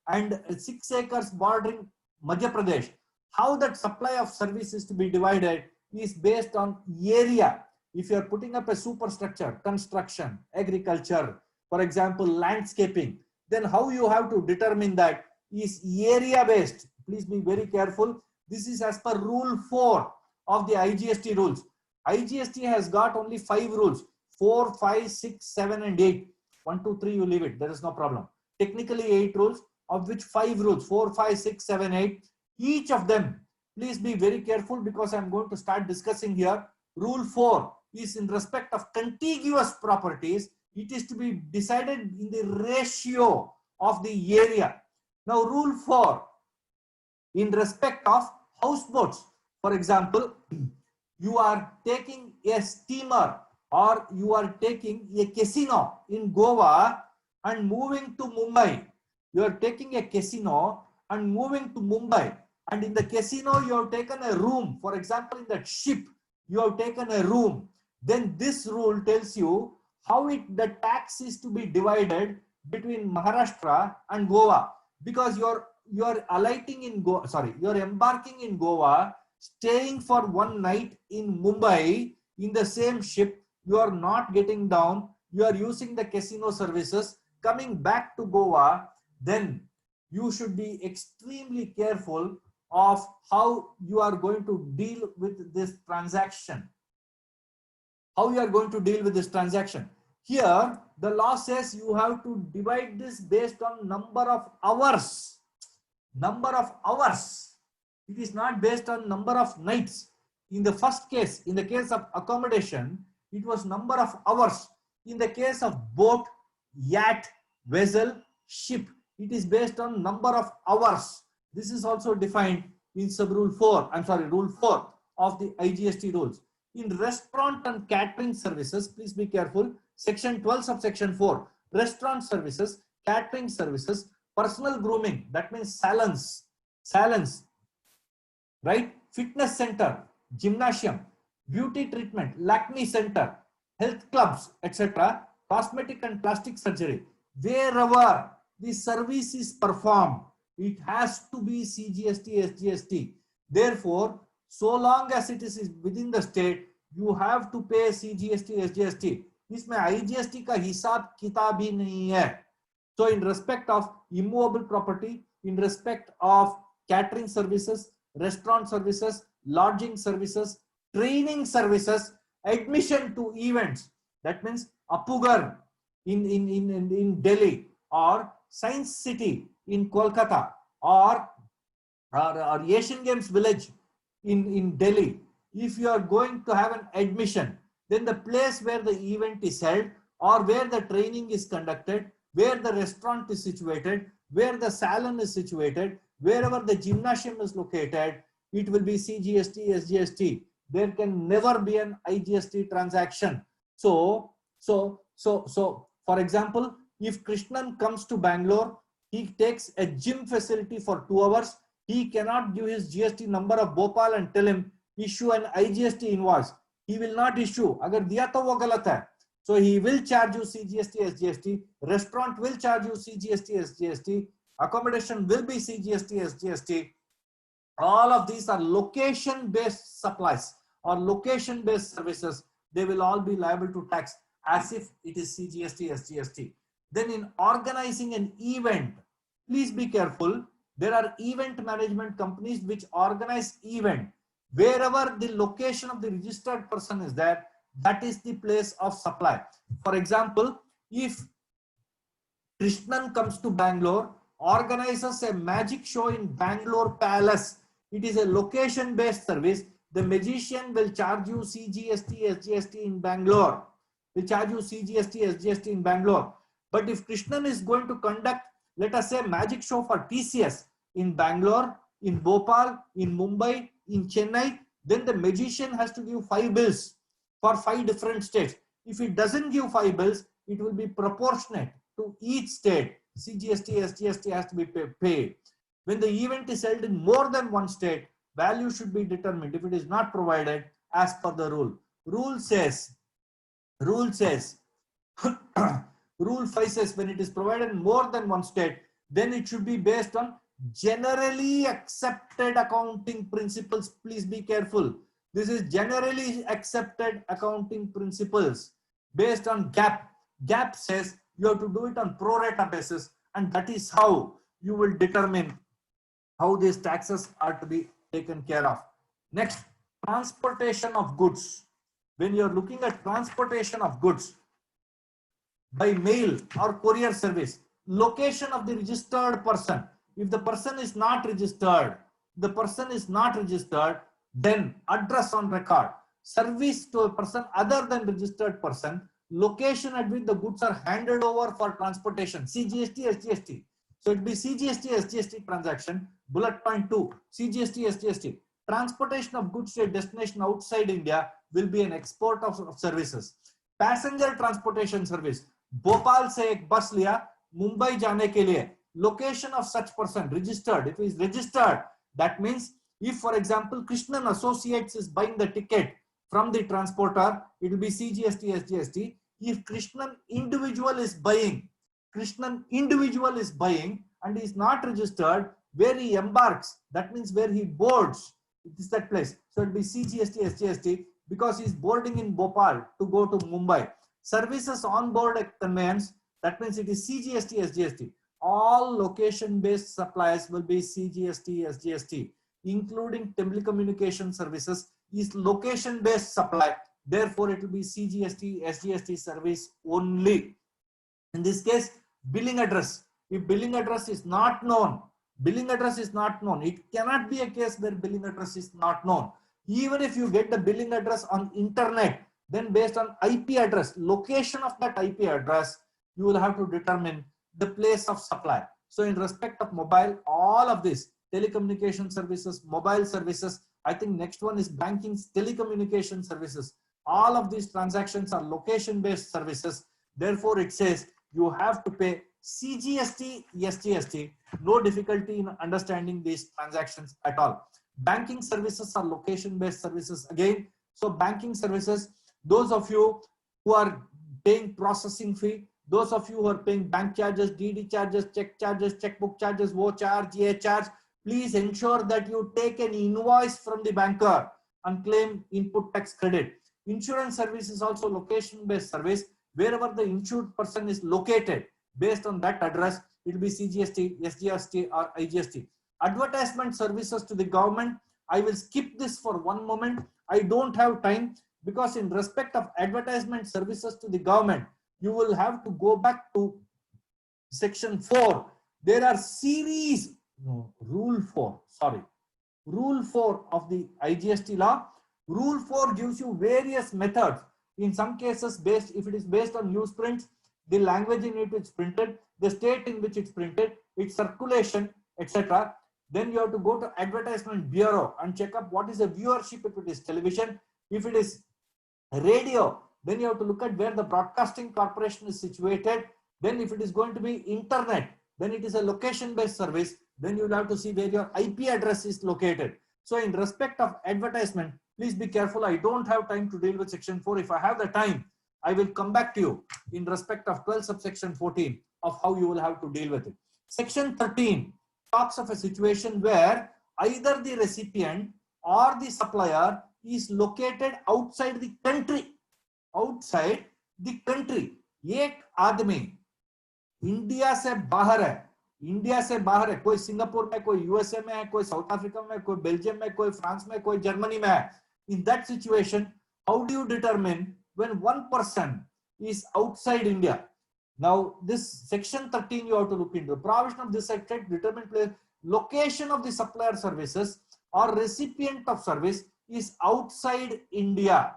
and 6 acres bordering Madhya Pradesh. How that supply of service is to be divided is based on area. If you are putting up a superstructure, construction, agriculture, for example, landscaping, then how you have to determine that is area based. Please be very careful. This is as per rule 4 of the IGST rules. IGST has got only 5 rules, 4, 5, 6, 7 and 8. 1, 2, 3 you leave it, there is no problem. Technically 8 rules, of which 5 rules, 4, 5, 6, 7, 8. Each of them, please be very careful because I'm going to start discussing here. Rule 4 is in respect of contiguous properties. It is to be decided in the ratio of the area. Now, rule 4, in respect of houseboats, for example, you are taking a steamer or you are taking a casino in Goa and moving to Mumbai. You are taking a casino and moving to Mumbai, and in the casino you have taken a room. For example, in that ship you have taken a room. Then this rule tells you how the tax is to be divided between Maharashtra and Goa, because you're alighting in Goa, you're embarking in Goa, staying for 1 night in Mumbai in the same ship. You are not getting down, you are using the casino services, coming back to Goa. Then you should be extremely careful of how you are going to deal with this transaction. Here, the law says you have to divide this based on number of hours. It is not based on number of nights. In the first case, in the case of accommodation, it was number of hours. In the case of boat, yacht, vessel, ship, it is based on number of hours. This is also defined in rule 4 of the IGST rules. In restaurant and catering services, please be careful. Section 12 subsection 4, restaurant services, catering services, personal grooming, that means salons, salons, right? Fitness center, gymnasium, beauty treatment, Lakme center, health clubs, etc. Cosmetic and plastic surgery. Wherever the service is performed, it has to be CGST, SGST. Therefore, so long as it is within the state, you have to pay CGST, SGST. इसमें IGST का हिसाब किताब ही नहीं है. So in respect of immovable property, in respect of catering services, restaurant services, lodging services, training services, admission to events, that means Apugar in Delhi, or Science City in Kolkata, or Asian Games Village in Delhi. If you are going to have an admission, then the place where the event is held, or where the training is conducted, where the restaurant is situated, where the salon is situated, wherever the gymnasium is located, it will be CGST, SGST. There can never be an IGST transaction. So, for example, if Krishnan comes to Bangalore, he takes a gym facility for 2 hours, he cannot give his GST number of Bhopal and tell him, issue an IGST invoice. He will not issue. Agar diya to wo galat hai. So he will charge you CGST, SGST. Restaurant will charge you CGST, SGST. Accommodation will be CGST, SGST. All of these are location-based supplies or location-based services. They will all be liable to tax as if it is CGST, SGST. Then in organizing an event, please be careful. There are event management companies which organize event. Wherever the location of the registered person is there, that is the place of supply. For example, if Krishnan comes to Bangalore, organizes a magic show in Bangalore Palace, it is a location-based service. The magician will charge you CGST, SGST in Bangalore. Will charge you CGST, SGST in Bangalore. But if Krishnan is going to conduct, let us say, magic show for TCS in Bangalore, in Bhopal, in Mumbai, in Chennai, then the magician has to give 5 bills for 5 different states. If it doesn't give 5 bills, it will be proportionate to each state. CGST, SGST has to be paid. When the event is held in more than one state, value should be determined if it is not provided as per the rule. Rule says, Rule 5 says when it is provided in more than one state, then it should be based on generally accepted accounting principles. Please be careful. This is generally accepted accounting principles based on GAAP. GAAP says you have to do it on pro rata basis, and that is how you will determine how these taxes are to be taken care of. Next, transportation of goods. When you are looking at transportation of goods by mail or courier service, location of the registered person. If the person is not registered, then address on record, service to a person other than registered person, location at which the goods are handed over for transportation, CGST, SGST. So it will be CGST, SGST transaction. Bullet point 2, CGST, SGST. Transportation of goods to a destination outside India will be an export of services. Passenger transportation service. Bhopal से एक बस लिया मुंबई जाने के लिए, location of such person registered. If he is registered, that means if, for example, Krishnan Associates is buying the ticket from the transporter, it will be CGST, SGST. If Krishnan individual is buying and is not registered, where he embarks, that means where he boards, it is that place. So it will be CGST, SGST, because he is boarding in Bhopal to go to Mumbai. Services on board conveyance, that means it is CGST, SGST. All location-based supplies will be CGST, SGST, including telecommunication services is location-based supply. Therefore, it will be CGST, SGST service only. In this case, billing address. If billing address is not known, it cannot be a case where billing address is not known. Even if you get the billing address on internet, then based on IP address, location of that IP address, you will have to determine the place of supply. So in respect of mobile, all of this, telecommunication services, mobile services, I think next one is banking, telecommunication services. All of these transactions are location-based services. Therefore, it says you have to pay CGST, SGST, no difficulty in understanding these transactions at all. Banking services are location-based services again. So banking services, those of you who are paying processing fee, those of you who are paying bank charges, DD charges, check charges, checkbook charges, wo charge, ye charge, please ensure that you take an invoice from the banker and claim input tax credit. Insurance service is also location-based service. Wherever the insured person is located, based on that address, it will be CGST, SGST or IGST. Advertisement services to the government, I will skip this for one moment. I don't have time, because in respect of advertisement services to the government, you will have to go back to section 4. There are series, no, rule 4, sorry. Rule 4 of the IGST law. Rule 4 gives you various methods. In some cases, based, if it is based on newsprint, the language in which it's printed, the state in which it's printed, its circulation, etc. Then you have to go to Advertisement Bureau and check up what is the viewership if it is television. If it is radio, then you have to look at where the Broadcasting Corporation is situated. Then if it is going to be internet, then it is a location-based service. Then you will have to see where your IP address is located. So in respect of advertisement, please be careful. I don't have time to deal with section 4. If I have the time, I will come back to you in respect of 12 subsection 14 of how you will have to deal with it. Section 13 talks of a situation where either the recipient or the supplier is located outside the country. Outside the country. एक आदमी India से बाहर है, India से बाहर है, कोई Singapore में, कोई यूएसए में है, कोई साउथ अफ्रीका में, कोई बेल्जियम में, कोई फ्रांस में, कोई जर्मनी में है. In that situation, how do you determine when one person is outside India? Now, this section 13 you have to look into. The provision of this section determine place location of the supplier services or recipient of service is outside India.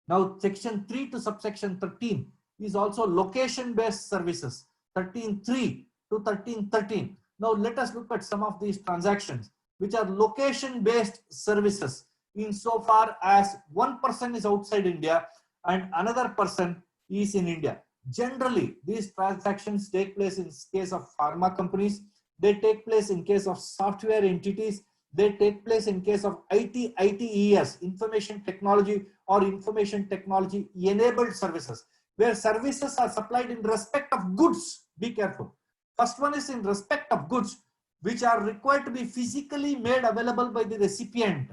Now, section 3 to subsection 13 is also location-based services, 13.3 to 13.13. Now, let us look at some of these transactions which are location-based services insofar as one person is outside India and another person is in India. Generally, these transactions take place in case of pharma companies, they take place in case of software entities, they take place in case of ITES, information technology or information technology enabled services, where services are supplied in respect of goods. Be careful. First one is in respect of goods which are required to be physically made available by the recipient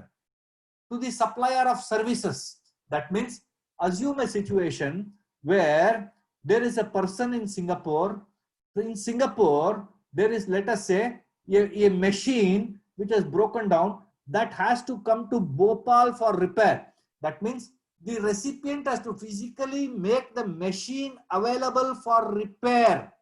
to the supplier of services. That means, assume a situation where there is a person in Singapore. In Singapore, there is, let us say, a machine which has broken down that has to come to Bhopal for repair. That means the recipient has to physically make the machine available for repair.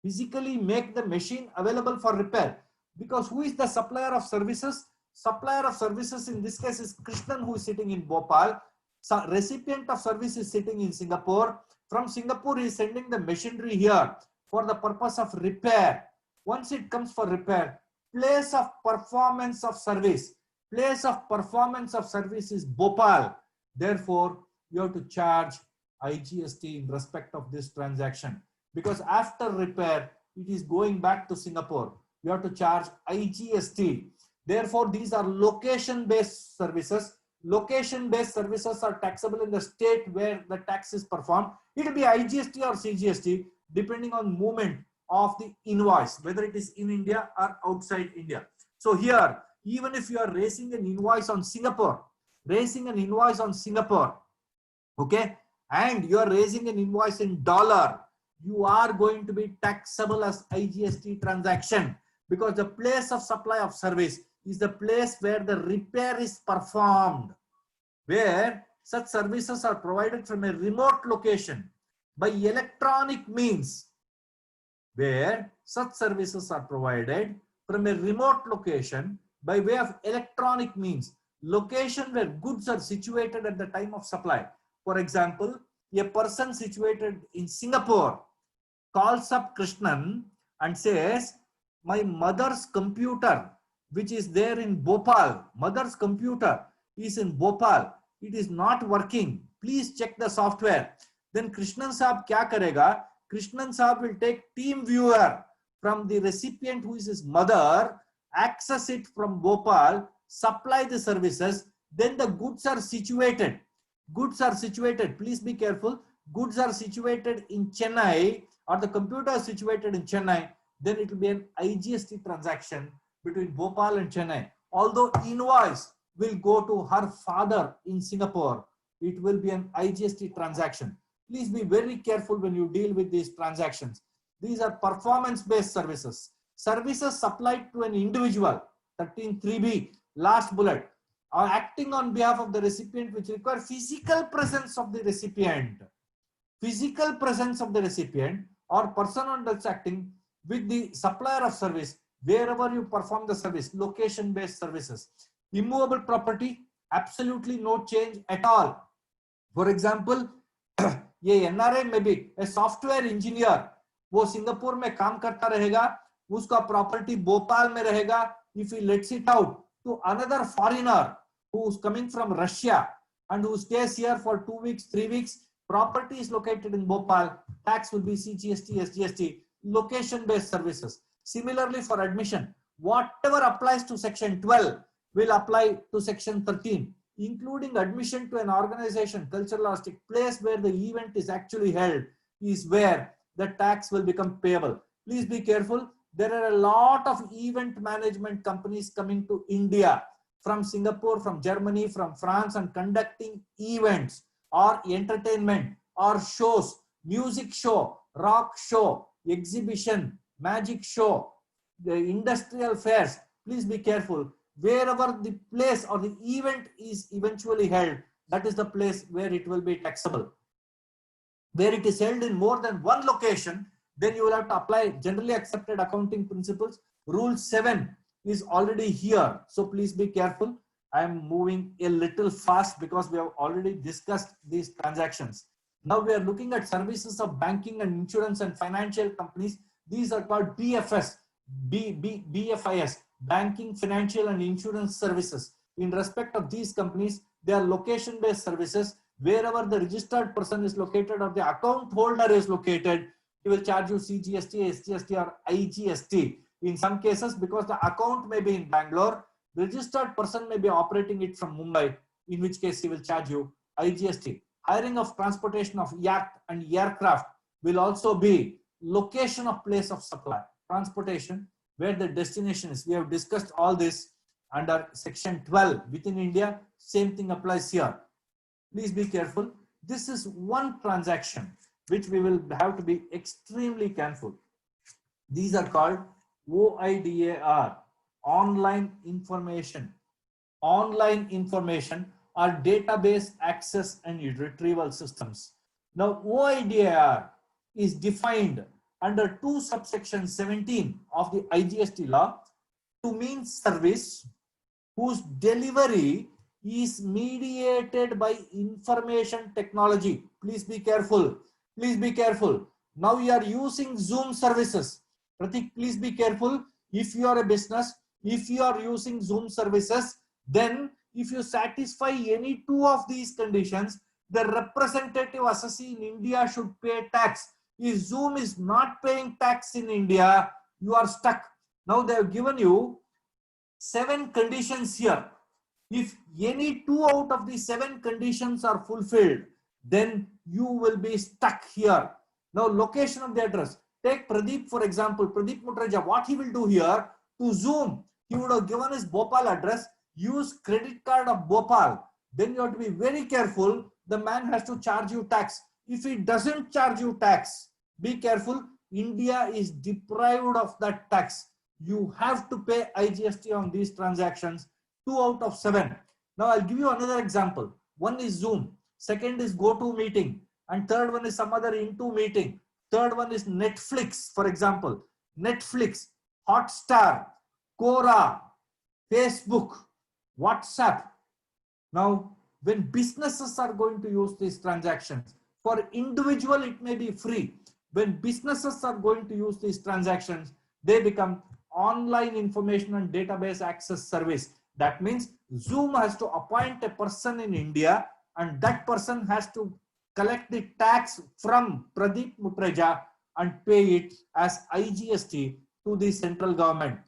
Physically make the machine available for repair. Because who is the supplier of services? Supplier of services in this case is Krishnan, who is sitting in Bhopal. So recipient of service is sitting in Singapore. From Singapore, he is sending the machinery here for the purpose of repair. Once it comes for repair, place of performance of service. Place of performance of service is Bhopal. Therefore, you have to charge IGST in respect of this transaction. Because after repair, it is going back to Singapore. You have to charge IGST. Therefore, these are location-based services. Location-based services are taxable in the state where the tax is performed. It will be IGST or CGST depending on movement of the invoice, whether it is in India or outside India. So here, even if you are raising an invoice on Singapore, okay, and you are raising an invoice in dollar, you are going to be taxable as IGST transaction, because the place of supply of service is the place where the repair is performed, where such services are provided from a remote location by electronic means, where such services are provided from a remote location by way of electronic means, location where goods are situated at the time of supply. For example, a person situated in Singapore calls up Krishnan and says, my mother's computer, which is there in Bhopal, mother's computer is in Bhopal, it is not working, please check the software. Then Krishnan Saab kya karega? Krishnan Saab will take team viewer from the recipient who is his mother, access it from Bhopal, supply the services, then the goods are situated. Goods are situated, please be careful. Goods are situated in Chennai or the computer is situated in Chennai, then it will be an IGST transaction between Bhopal and Chennai. Although invoice will go to her father in Singapore, it will be an IGST transaction. Please be very careful when you deal with these transactions. These are performance-based services. Services supplied to an individual, 13(3)(b), last bullet, are acting on behalf of the recipient which require physical presence of the recipient. Physical presence of the recipient or person on that's acting with the supplier of service wherever you perform the service, location-based services. Immovable property, absolutely no change at all. For example, ये NRI में भी a software engineer वो Singapore में काम करता रहेगा, उसका property Bhopal में रहेगा. If he lets it out to another foreigner who is coming from Russia and who stays here for 2 weeks, 3 weeks, property is located in Bhopal, tax will be CGST, SGST, location-based services. Similarly, for admission, whatever applies to section 12 will apply to section 13, including admission to an organization, cultural or stick place where the event is actually held, is where the tax will become payable. Please be careful. There are a lot of event management companies coming to India from Singapore, from Germany, from France, and conducting events or entertainment or shows, music show, rock show, exhibition, magic show, the industrial fairs. Please be careful. Wherever the place or the event is eventually held, that is the place where it will be taxable. Where it is held in more than one location, then you will have to apply generally accepted accounting principles. Rule 7 is already here. So please be careful. I am moving a little fast because we have already discussed these transactions. Now we are looking at services of banking and insurance and financial companies. These are called BFS, BFIS, banking, financial and insurance services. In respect of these companies, they are location-based services. Wherever the registered person is located or the account holder is located, he will charge you CGST, SGST or IGST. In some cases, because the account may be in Bangalore, the registered person may be operating it from Mumbai, in which case he will charge you IGST. Hiring of transportation of yacht and aircraft will also be location of place of supply. Transportation, where the destination is. We have discussed all this under section 12 within India. Same thing applies here. Please be careful. This is one transaction which we will have to be extremely careful. These are called OIDAR, online information. Online information are database access and retrieval systems. Now OIDAR is defined under 2 subsection 17 of the IGST law to mean service whose delivery is mediated by information technology. Please be careful. Please be careful. Now you are using Zoom services. Pratik, please be careful. If you are a business, if you are using Zoom services, then if you satisfy any 2 of these conditions, the representative assessee in India should pay tax. If Zoom is not paying tax in India, you are stuck. Now they have given you 7 conditions here. If any 2 out of the 7 conditions are fulfilled, then you will be stuck here. Now location of the address. Take Pradeep for example. Pradeep Mutreja, what he will do here to Zoom, he would have given his Bhopal address, use credit card of Bhopal. Then you have to be very careful. The man has to charge you tax. If he doesn't charge you tax, be careful. India is deprived of that tax. You have to pay IGST on these transactions, 2 out of 7. Now I'll give you another example. One is Zoom, second is GoToMeeting, and third one is some other Into meeting. Third one is Netflix, for example. Netflix, Hotstar, Quora, Facebook, WhatsApp. Now, when businesses are going to use these transactions, for individual it may be free. When businesses are going to use these transactions, they become online information and database access service. That means Zoom has to appoint a person in India, and that person has to collect the tax from Pradeep Mutreja and pay it as IGST to the central government.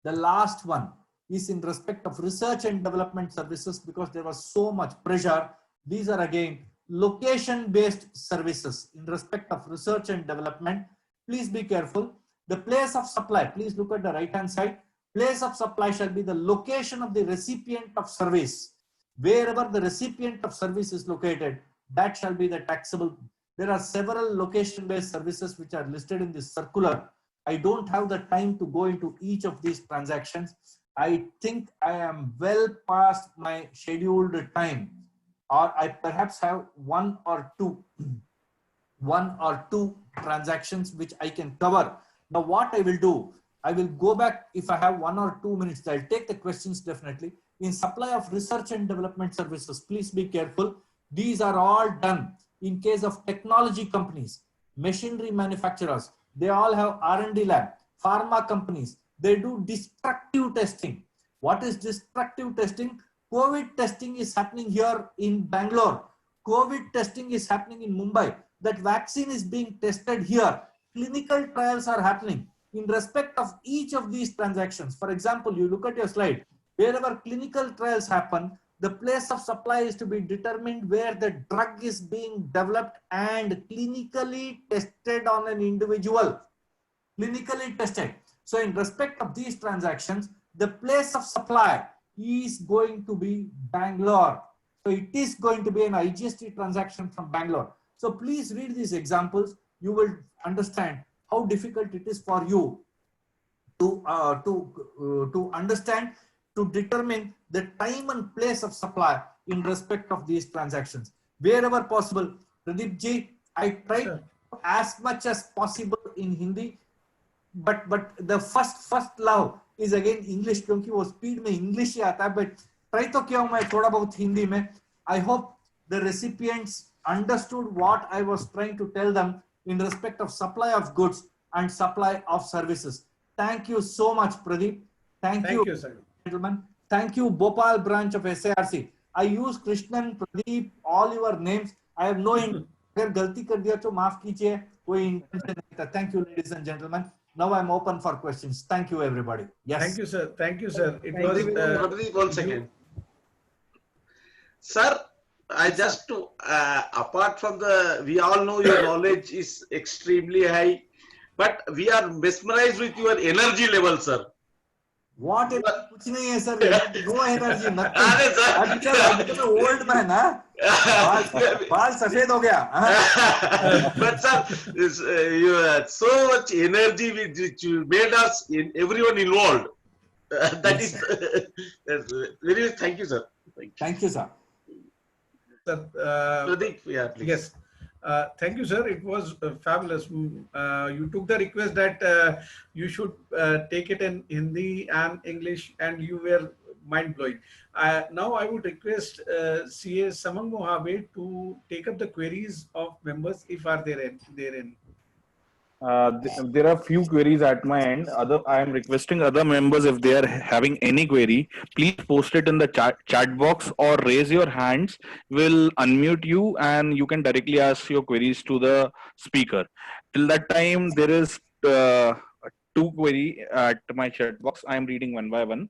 The last one is in respect of research and development services, because there was so much pressure. These are again location-based services in respect of research and development. Please be careful. The place of supply, please look at the right-hand side. Place of supply shall be the location of the recipient of service. Wherever the recipient of service is located, that shall be the taxable. There are several location-based services which are listed in this circular. I don't have the time to go into each of these transactions. I think I am well past my scheduled time, or I perhaps have one or two transactions which I can cover. Now what I will do, I will go back. If I have 1 or 2 minutes, I'll take the questions definitely. In supply of research and development services, please be careful. These are all done in case of technology companies, machinery manufacturers. They all have R&D lab. Pharma companies, they do destructive testing. What is destructive testing? COVID testing is happening here in Bangalore. COVID testing is happening in Mumbai. That vaccine is being tested here. Clinical trials are happening in respect of each of these transactions. For example, you look at your slide, wherever clinical trials happen, the place of supply is to be determined where the drug is being developed and clinically tested on an individual. Clinically tested. So in respect of these transactions, the place of supply is going to be Bangalore. So it is going to be an IGST transaction from Bangalore. So please read these examples. You will understand how difficult it is for you to understand, to determine the time and place of supply in respect of these transactions. Wherever possible, Pradeep ji, I tried as much as possible in Hindi, but the first love is again English, क्योंकि वो speed में English ही आता है, but try तो किया हूँ मैं थोड़ा बहुत हिंदी में. I hope the recipients understood what I was trying to tell them in respect of supply of goods and supply of services. Thank you so much, Pradeep. Thank you, sir. Gentlemen. Thank you, Bhopal branch of SARC. I use Krishnan, Pradeep, all your names. I have no intention. अगर गलती कर दिया तो माफ कीजिए, कोई intention नहीं था. Thank you, ladies and gentlemen. Now I'm open for questions. Thank you, everybody. Yes. Thank you, sir. Thank you, sir. It Thank was you. Pradeep, 1 second. Sir, I just to apart from the, we all know your knowledge is extremely high, but we are mesmerized with your energy level, sir. What? कुछ नहीं है sir. No energy, nothing. अरे sir. I become an old man, huh? बाल सफेद हो गया. But sir, you had so much energy which you made us in everyone involved. That is very. Thank you, sir. Thank you, sir. Sir, Pradeep, yeah, please. yes. Thank you, sir. It was fabulous. You took the request that you should take it in Hindi and English, and you were mind-blowing. Now I would request CA Samang Mohabe to take up the queries of members if are therein. There are few queries at my end. I am requesting other members, if they are having any query, please post it in the chat box or raise your hands. We'll unmute you and you can directly ask your queries to the speaker. Till that time, there is two query at my chat box. I am reading one by one.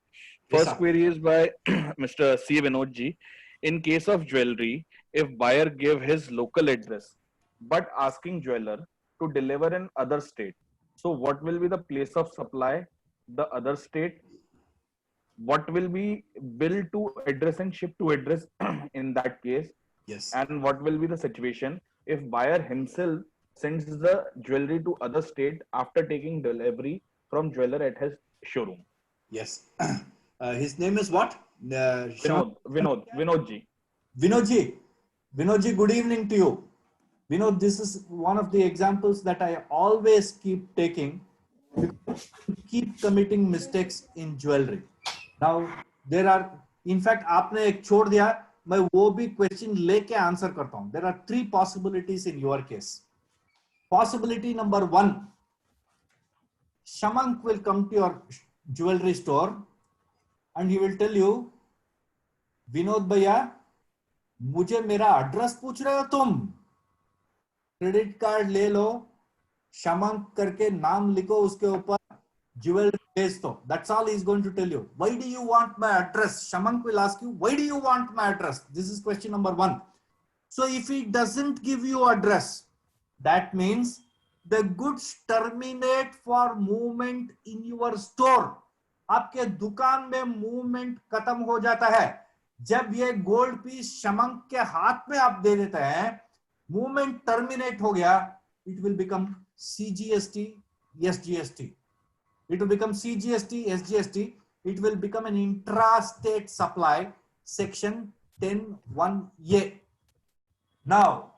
First Yes, query is by Mr. C. Vinod ji. In case of jewelry, if buyer give his local address, but asking jeweler to deliver in other state, so what will be the place of supply, the other state? What will be billed to address and shipped to address in that case? Yes. And what will be the situation if buyer himself sends the jewelry to other state after taking delivery from jeweler at his showroom? Yes. His name is what? Vinod ji. Vinod ji, good evening to you. Vinod, this is one of the examples that I always keep taking. Keep committing mistakes in jewelry. Now, there are, in fact, आपने एक छोड़ दिया, मैं वो भी question लेके answer करता हूँ. There are 3 possibilities in your case. Possibility number 1, Shamank will come to your jewelry store and he will tell you, Vinod भैया, मुझे मेरा address पूछ रहे हो तुम? क्रेडिट कार्ड ले लो, शमंक करके नाम लिखो, उसके ऊपर ज्वेलरी भेज दो. That's all he's going to tell you. Why do you want my address? Shamank will ask you, why do you want my address? This is question number 1. So if he doesn't give you address, that means the goods terminate for movement in your store. आपके दुकान में movement खत्म हो जाता है. जब ये gold piece शमंक के हाथ में आप दे देते हैं, मूवमेंट टर्मिनेट हो गया. It will become CGST, SGST. It will become CGST, SGST. It will become an intrastate supply, section 10(1)(a). Now,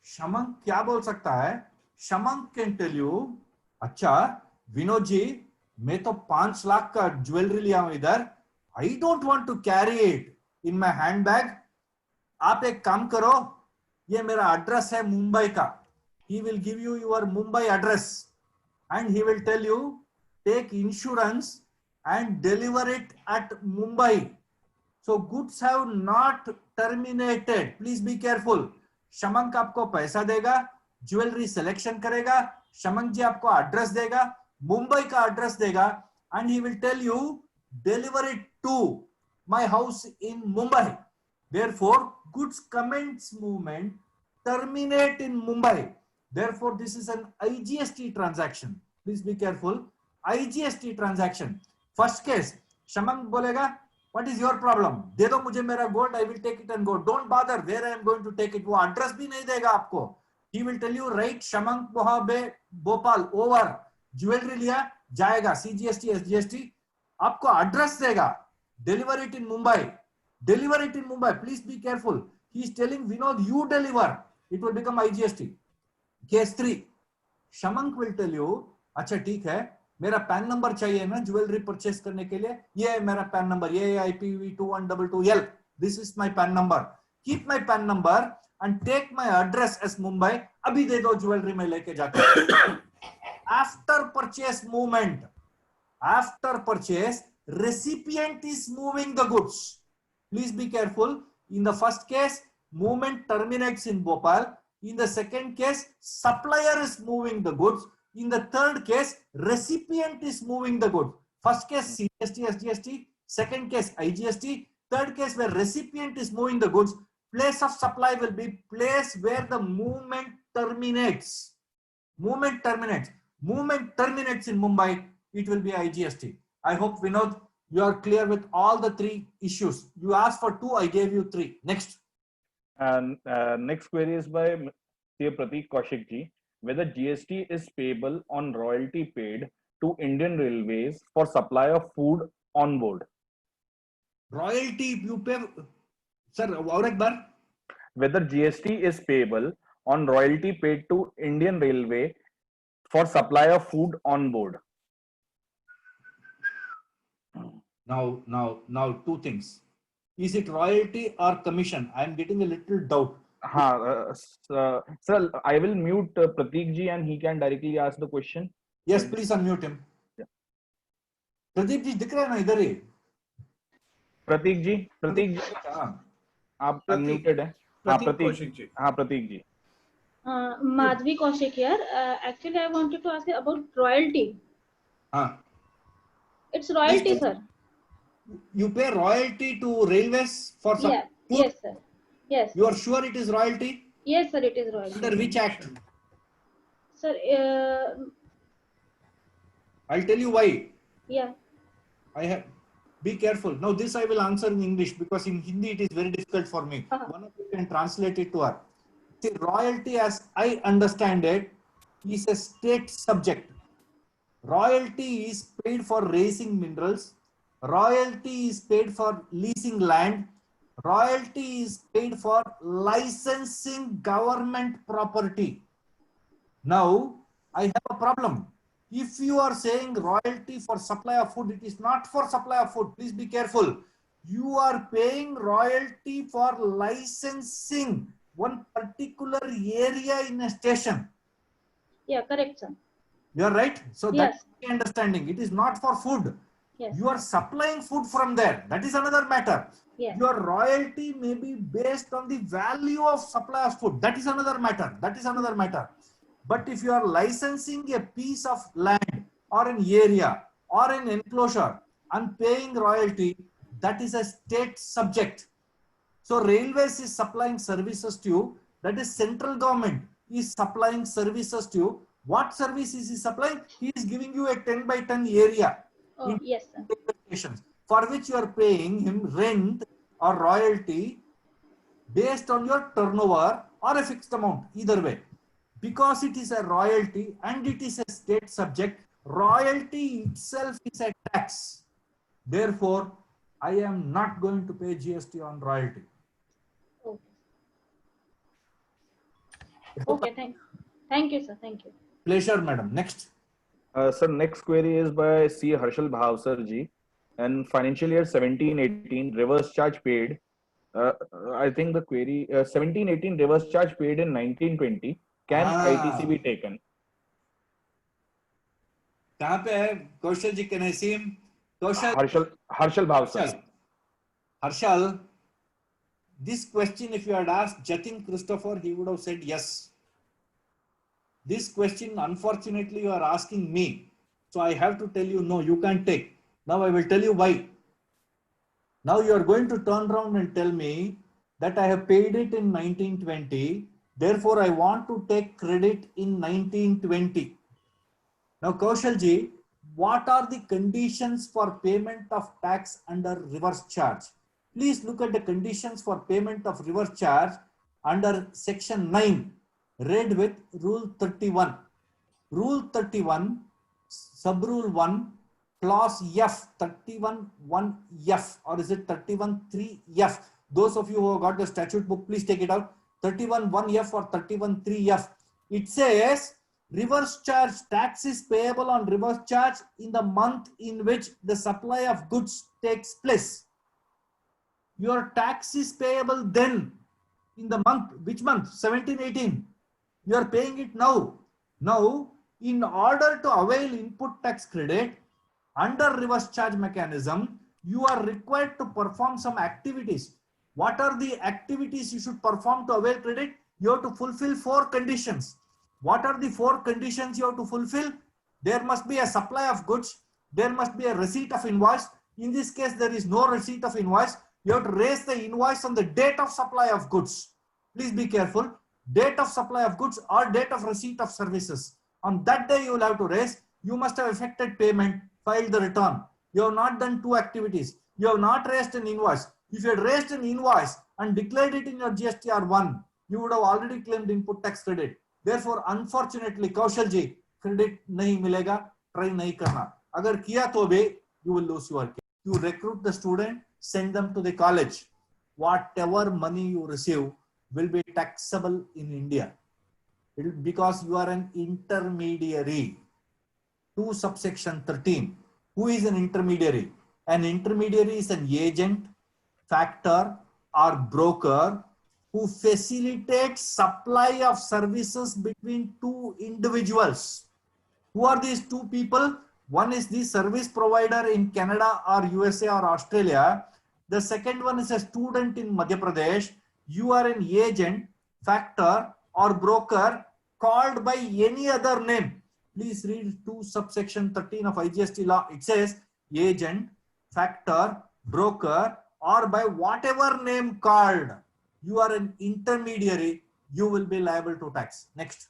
शमंक क्या बोल सकता है? शमंक कैन टेल यू, अच्छा विनोद जी, मैं तो 5 लाख का ज्वेलरी लिया हूं इधर. I don't want to carry it in my handbag. आप एक काम करो, ये मेरा एड्रेस है मुंबई का. He will give you your Mumbai address and he will tell you, take insurance and deliver it at Mumbai. So goods have not terminated. Please be careful. शमंक आपको पैसा देगा, ज्वेलरी सिलेक्शन करेगा, शमंक जी आपको एड्रेस देगा, मुंबई का address देगा, and he will tell you, deliver it to my house in Mumbai. Therefore, goods commence movement terminate in Mumbai. Therefore, this is an IGST transaction. Please be careful. IGST transaction. First case, Shamank bolega, what is your problem? दे दो मुझे मेरा gold, I will take it and go. Don't bother where I am going to take it. वो address भी नहीं देगा आपको. He will tell you, right, Shamank Mohabe Bhopal over. Jewelry लिया जाएगा, CGST, SGST. आपको address देगा. Deliver it in Mumbai. Deliver it in Mumbai. Please be careful. He is telling Vinod, you deliver. It will become IGST. Case 3, Shamank will tell you, अच्छा ठीक है, मेरा pan number चाहिए ना jewellery purchase करने के लिए, ये है मेरा पैन नंबर, ये IPV2122L. This is my PAN number. Keep my PAN number and take my address as Mumbai. अभी दे दो ज्वेलरी में लेके जाकर. After purchase movement, after purchase, recipient is moving the goods. Please be careful. In the first case, movement terminates in Bhopal. In the second case, supplier is moving the goods. In the third case, recipient is moving the goods. First case, CGST, SGST. Second case, IGST. Third case, where recipient is moving the goods. Place of supply will be place where the movement terminates. Movement terminates. Movement terminates in Mumbai. It will be IGST. I hope, Vinod, you are clear with all the 3 issues. You asked for 2, I gave you 3. Next. And next query is by Mr. Pratik Kaushik ji. Whether GST is payable on royalty paid to Indian Railways for supply of food on board. Royalty you pay, sir. और एक बार. Whether GST is payable on royalty paid to Indian Railway for supply of food on board. Now 2 things. Is it royalty or commission? I am getting a little doubt. Sir, I will mute Pratik ji and he can directly ask the question. Yes, please unmute him. Yeah. Pradeep ji दिख रहा है ना इधर ही? Pratik ji, आप unmuted है. Pratik ji. Madhvi Kaushik here. Actually, I wanted to ask you about royalty. It's royalty, Please, sir. You pay royalty to railways for some Yeah. food? Yes, sir. Yes. You are sure it is royalty? Yes, sir. It is royalty. Under which act? Sir, I'll tell you why. yeah. Be careful. Now this I will answer in English because in Hindi it is very difficult for me. One of you can translate it to her. See, royalty as I understand it is a state subject. Royalty is paid for raising minerals. Royalty is paid for leasing land. Royalty is paid for licensing government property. Now, I have a problem. If you are saying royalty for supply of food, it is not for supply of food. Please be careful. You are paying royalty for licensing one particular area in a station. Yeah, correct, sir. You are right. So Yes. that's the understanding. It is not for food. Yes. You are supplying food from there. That is another matter. Yes. Your royalty may be based on the value of supply of food. That is another matter. That is another matter. But if you are licensing a piece of land or an area or an enclosure and paying royalty, that is a state subject. So railways is supplying services to you. That is central government is supplying services to you. What service is he supplying? He is giving you a 10 by 10 area. Oh, in yes, sir. stations, for which you are paying him rent or royalty based on your turnover or a fixed amount, either way. Because it is a royalty and it is a state subject, royalty itself is a tax. Therefore, I am not going to pay GST on royalty. Okay, thank you, sir. Thank you. Pleasure, madam. Next. Sir, next query is by C. Harshal Bhavsar ji. And financial year 17-18 reverse charge paid. I think the query 17-18 reverse charge paid in 1920. Can ITC be taken? कहाँ पे है कौशल जी? Can I see him? Kaushal. Harshal Bhavsar. Harshal, this question, if you had asked Jatin Christopher, he would have said yes. This question, unfortunately, you are asking me. So I have to tell you, no, you can't take. Now I will tell you why. Now you are going to turn around and tell me that I have paid it in 1920. Therefore, I want to take credit in 1920. Now, Kaushal ji, what are the conditions for payment of tax under reverse charge? Please look at the conditions for payment of reverse charge under section 9, read with rule 31. Rule 31, sub rule 1, clause F, 31(1)(F), or is it 31(3)(F)? Those of you who have got the statute book, please take it out. 31(1)(F) or 31(3)(F). It says, reverse charge tax is payable on reverse charge in the month in which the supply of goods takes place. Your tax is payable then in the month, which month? 17-18. You are paying it now. Now, in order to avail input tax credit under reverse charge mechanism, you are required to perform some activities. What are the activities you should perform to avail credit? You have to fulfill 4 conditions. What are the 4 conditions you have to fulfill? There must be a supply of goods. There must be a receipt of invoice. In this case, there is no receipt of invoice. You have to raise the invoice on the date of supply of goods. Please be careful. Date of supply of goods or date of receipt of services. On that day, you will have to raise. You must have effected payment, filed the return. You have not done 2 activities. You have not raised an invoice. If you had raised an invoice and declared it in your GSTR1, you would have already claimed input tax credit. Therefore, unfortunately, Kaushal ji, credit nahi milega, try nahi karna. Agar kiya to be, you will lose your case. You recruit the student, send them to the college. Whatever money you receive will be taxable in India. Because you are an intermediary. 2 subsection 13. Who is an intermediary? An intermediary is an agent, factor, or broker who facilitates supply of services between 2 individuals. Who are these 2 people? One is the service provider in Canada or USA or Australia. The second one is a student in Madhya Pradesh. You are an agent, factor, or broker called by any other name. Please read 2 subsection 13 of IGST law. It says agent, factor, broker, or by whatever name called. You are an intermediary. You will be liable to tax. Next.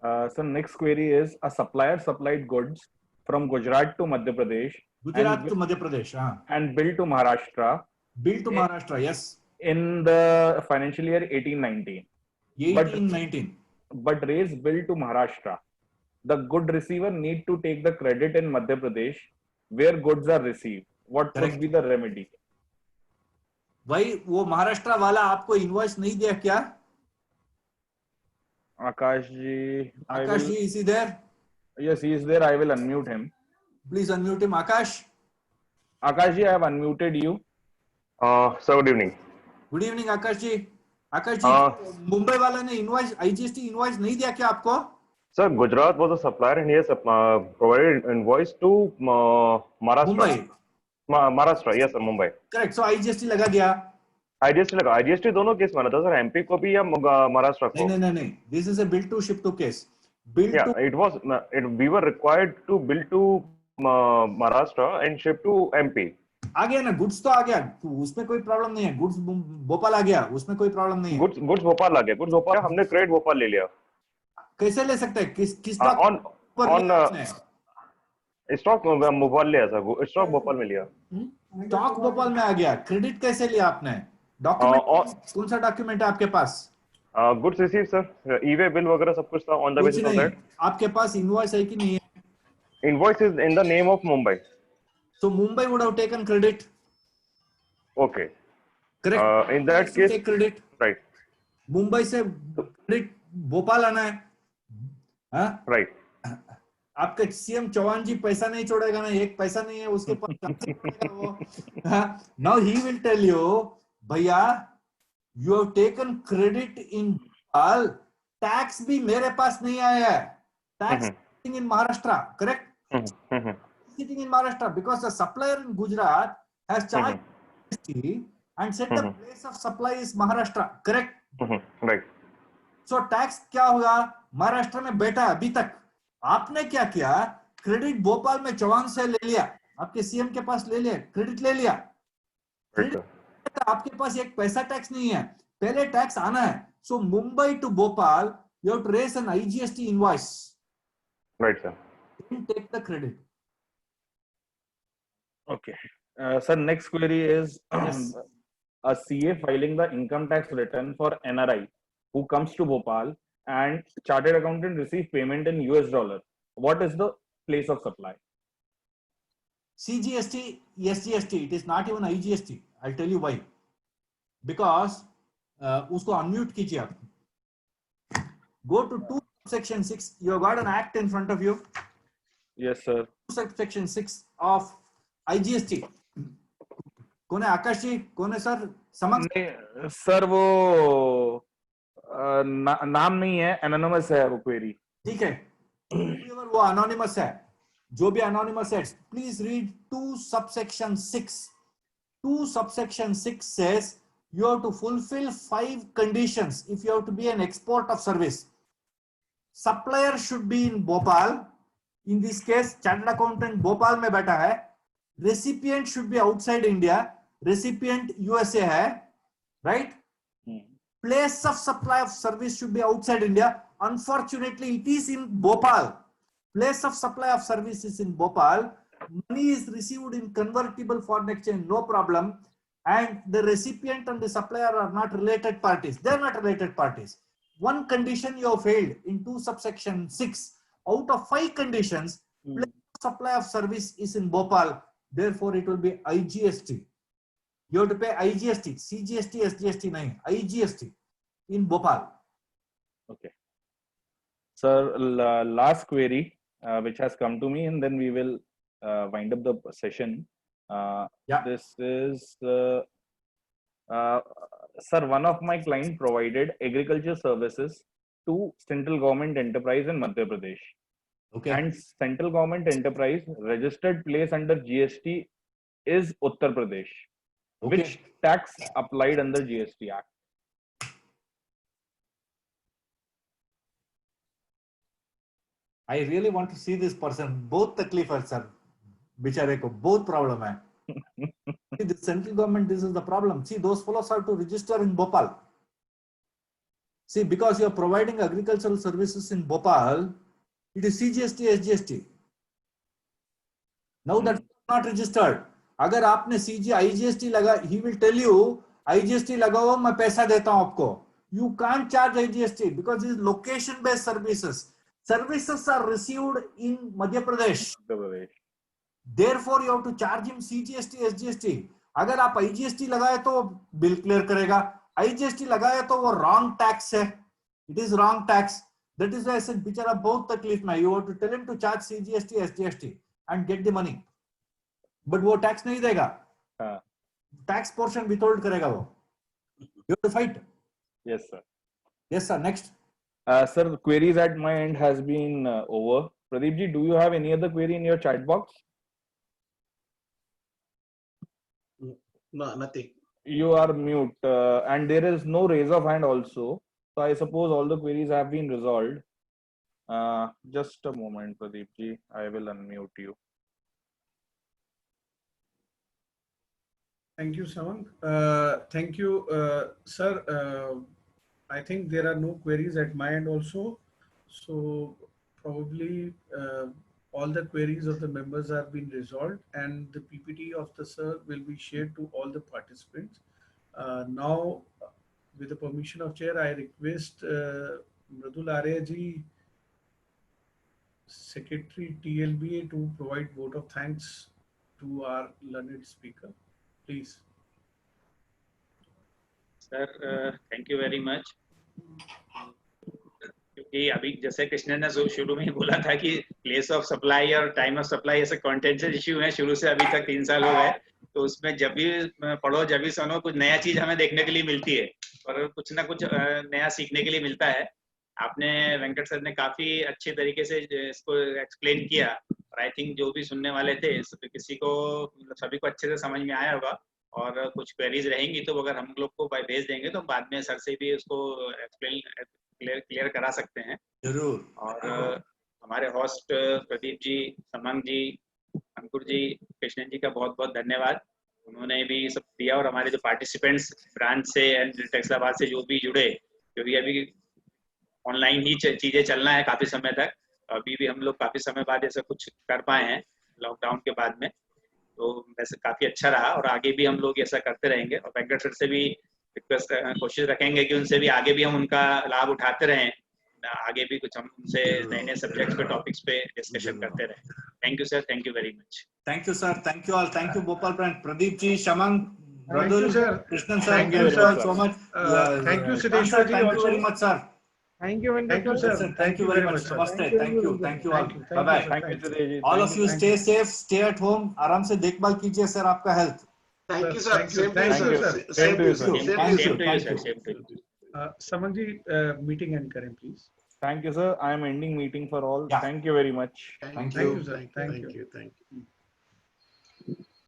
So next query is, a supplier supplied goods from Gujarat to Madhya Pradesh. Gujarat to Madhya Pradesh. And bill to Maharashtra. Bill to Maharashtra, yes. In the financial year 18-19. 18-19. But raise bill to Maharashtra. The good receiver need to take the credit in Madhya Pradesh where goods are received. What would be the remedy? भाई वो महाराष्ट्र वाला आपको invoice नहीं दिया क्या? Akash ji. Akash ji, is he there? Yes, he is there. I will unmute him. Please unmute him, Akash. Akash ji, I have unmuted you. Sir, good evening. Good evening, Akash ji. Akash ji, Mumbai वाला ने invoice, IGST invoice नहीं दिया क्या आपको? Sir, Gujarat was a supplier and he has provided invoice to Maharashtra. Mumbai. Maharashtra, yes sir, Mumbai. Correct. So IGST लगा दिया. IGST लगा. IGST दोनों केस में था सर, MP को भी या महाराष्ट्र को? नहीं. This is a bill to ship to case. Bill Yeah, to it was. We were required to bill to Maharashtra and ship to MP. आ गया ना, गुड्स तो आ गया, उसमें कोई प्रॉब्लम नहीं है, गुड्स भोपाल आ गया, उसमें कोई प्रॉब्लम नहीं है। गुड्स भोपाल आ गया, गुड्स भोपाल, हमने क्रेडिट भोपाल ले लिया। कैसे ले सकते हैं, किस ऑन पर ऑन लिया आपने? स्टॉक भोपाल लिया था, स्टॉक भोपाल में लिया। स्टॉक भोपाल में आ गया, क्रेडिट कैसे लिया आपने? डॉक्यूमेंट कौन सा डॉक्यूमेंट है आपके पास? Goods receive sir, e way bill वगैरह सब कुछ था ऑन द कुछ बेसिस ऑफ नहीं, दैट। आपके पास इनवॉइस है कि नहीं है? Invoice is in the name of Mumbai. So Mumbai would have taken credit, Okay. correct? In that case, take credit. right, Mumbai से क्रेडिट भोपाल आना है, हाँ? right. आपके सीएम चौहान जी पैसा नहीं छोड़ेगा ना, एक पैसा नहीं है उसके पास, कहाँ से छोड़ेगा वो? हाँ? Now he will tell you, भैया, you have taken credit in Bhopal, tax भी मेरे पास नहीं आया है, tax sitting in Maharashtra, correct? Sitting in Maharashtra because the supplier in Gujarat has charged GST and said the place of supply is Maharashtra, correct? Right. So tax क्या होगा? महाराष्ट्र में बैठा अभी तक। आपने क्या किया? क्रेडिट भोपाल में चौहान से ले लिया, आपके सीएम के पास ले लिया, क्रेडिट ले लिया। Right, आपके पास एक पैसा टैक्स नहीं है, पहले टैक्स आना है। So Mumbai to Bhopal, you have to raise an IGST invoice. Right, sir. Then take the credit. Okay. Sir, next query is Yes. a CA filing the income tax return for NRI who comes to Bhopal and chartered accountant receive payment in US dollar. What is the place of supply? CGST, SGST, it is not even IGST. I'll tell you why. Because उसको unmute कीजिए आप. Go to 2 section 6. You have got an act in front of you. Yes, sir. 2 section 6 of IGST. कौन है आकाश जी? कौन है sir? समक्ष नहीं sir, वो नाम नहीं है, एनोनिमस है वो क्वेरी। ठीक है, वो अनोनिमस है, जो भी अनोनिमस है, please read 2 subsection 6. 2 subsection 6 says you have to fulfill 5 conditions if you have to be an export of service. Supplier should be in Bhopal. In this case, chartered accountant Bhopal में बैठा है. Recipient should be outside India. Recipient USA है, right? Place of supply of service should be outside India. Unfortunately, it is in Bhopal. Place of supply of service is in Bhopal. Money is received in convertible foreign exchange, no problem. And the recipient and the supplier are not related parties. They are not related parties. One condition you have failed in 2 subsection 6. Out of 5 conditions, place of supply of service is in Bhopal. Therefore, it will be IGST. You have to pay IGST, CGST, SGST, nahi, IGST in Bhopal. Okay. Sir, last query which has come to me, and then we will wind up the session. Yeah. This is, sir, one of my client provided agriculture services to central government enterprise in Madhya Pradesh. Okay. And central government enterprise registered place under GST is Uttar Pradesh. Okay. Which tax applied under GST Act? I really want to see this person. Both तकलीफ है sir. बेचारे को बहुत problem है. See, the central government, this is the problem. See, those fellows have to register in Bhopal. See, because you are providing agricultural services in Bhopal, it is CGST, SGST. Now that's not registered. अगर आपने CG IGST लगा, he will tell you IGST लगाओ, मैं पैसा देता हूं आपको. You can't charge IGST because it is location based services. Services are received in Madhya Pradesh. Therefore, you have to charge him CGST, SGST. अगर आप IGST लगाए तो बिल क्लियर करेगा. IGST लगाए तो वो wrong tax है. It is wrong tax. That is why I said बेचारा बहुत तकलीफ में. You have to tell him to charge CGST, SGST and get the money. But वो tax नहीं देगा. Tax portion withhold करेगा वो. You have to fight. Yes, sir. Yes, sir. Next. Sir, queries at my end has been over. Pradeep ji, do you have any other query in your chat box? No, nothing. You are mute, and there is no raise of hand also. So I suppose all the queries have been resolved. Just a moment, Pradeep ji. I will unmute you. Thank you, Samang. Thank you, sir. I think there are no queries at my end also. So probably all the queries of the members have been resolved, and the PPT of the sir will be shared to all the participants. Now, with the permission of chair, I request Mridul Arya ji, Secretary TLBA, to provide vote of thanks to our learned speaker. Please. Sir thank you very much. क्योंकि अभी जैसे कृष्ण ने शुरू में ही बोला था कि place of supply और टाइम ऑफ सप्लाई ऐसे कॉन्टेंशियल इश्यू है शुरू से अभी तक 3 साल हो गए, तो उसमें जब भी पढ़ो जब भी सुनो कुछ नया चीज हमें देखने के लिए मिलती है और कुछ ना कुछ नया सीखने के लिए मिलता है। आपने वेंकट सर ने काफी अच्छे तरीके से इसको एक्सप्लेन किया और आई थिंक जो भी सुनने वाले थे किसी को सभी को अच्छे से समझ में आया होगा। और कुछ क्वेरीज रहेंगी तो अगर हम लोग को भेज देंगे तो बाद में सर से भी उसको एक्सप्लेन क्लियर करा सकते हैं जरूर। और हमारे होस्ट प्रदीप जी, समंग जी, अंकुर जी, कृष्णन जी का बहुत बहुत धन्यवाद। उन्होंने भी सब दिया और हमारे जो पार्टिसिपेंट्स ब्रांच से एंड टेक्सलाबाद से जो भी जुड़े, क्योंकि अभी ऑनलाइन ही चीजें चलना है काफी समय तक, अभी भी हम लोग काफी समय बाद ऐसा कुछ कर पाए हैं लॉकडाउन के बाद में, तो वैसे काफी अच्छा रहा और आगे भी हम लोग ऐसा करते रहेंगे। और वेंकट सर से भी रिक्वेस्ट कोशिश रखेंगे कि उनसे भी आगे भी हम उनका लाभ उठाते रहें, आगे भी कुछ हम उनसे नए नए सब्जेक्ट्स पे टॉपिक्स पे डिस्कशन करते रहें। Thank you sir, thank you very much. Thank you sir, thank you all, thank you Gopal ब्रांड, प्रदीप जी, शमंग, Thank you, sir. Krishnan sir, Thank you, thank you sir. all so much. Thank you, Sideshwar ji. Thank you also. very much, sir. Thank you, Thank you, sir. Thank you very much. sir. Namaste. Thank you. Thank you all. Thank you. Bye bye. sir. Thank you, Sudesh ji. All Thank of you. you stay safe, stay at home. आराम से देखभाल कीजिए sir आपका health. Thank you, sir. Thank you. Same to Thank you, you, sir. sir. Same to you, sir. Thank you. Same to you, same to you Thank sir, you. Same to you. Samang ji, meeting end करें, please. Thank you, sir. I am ending meeting for all. Yeah. Thank you very much. Thank Thank you. you, sir. Thank you. Thank you.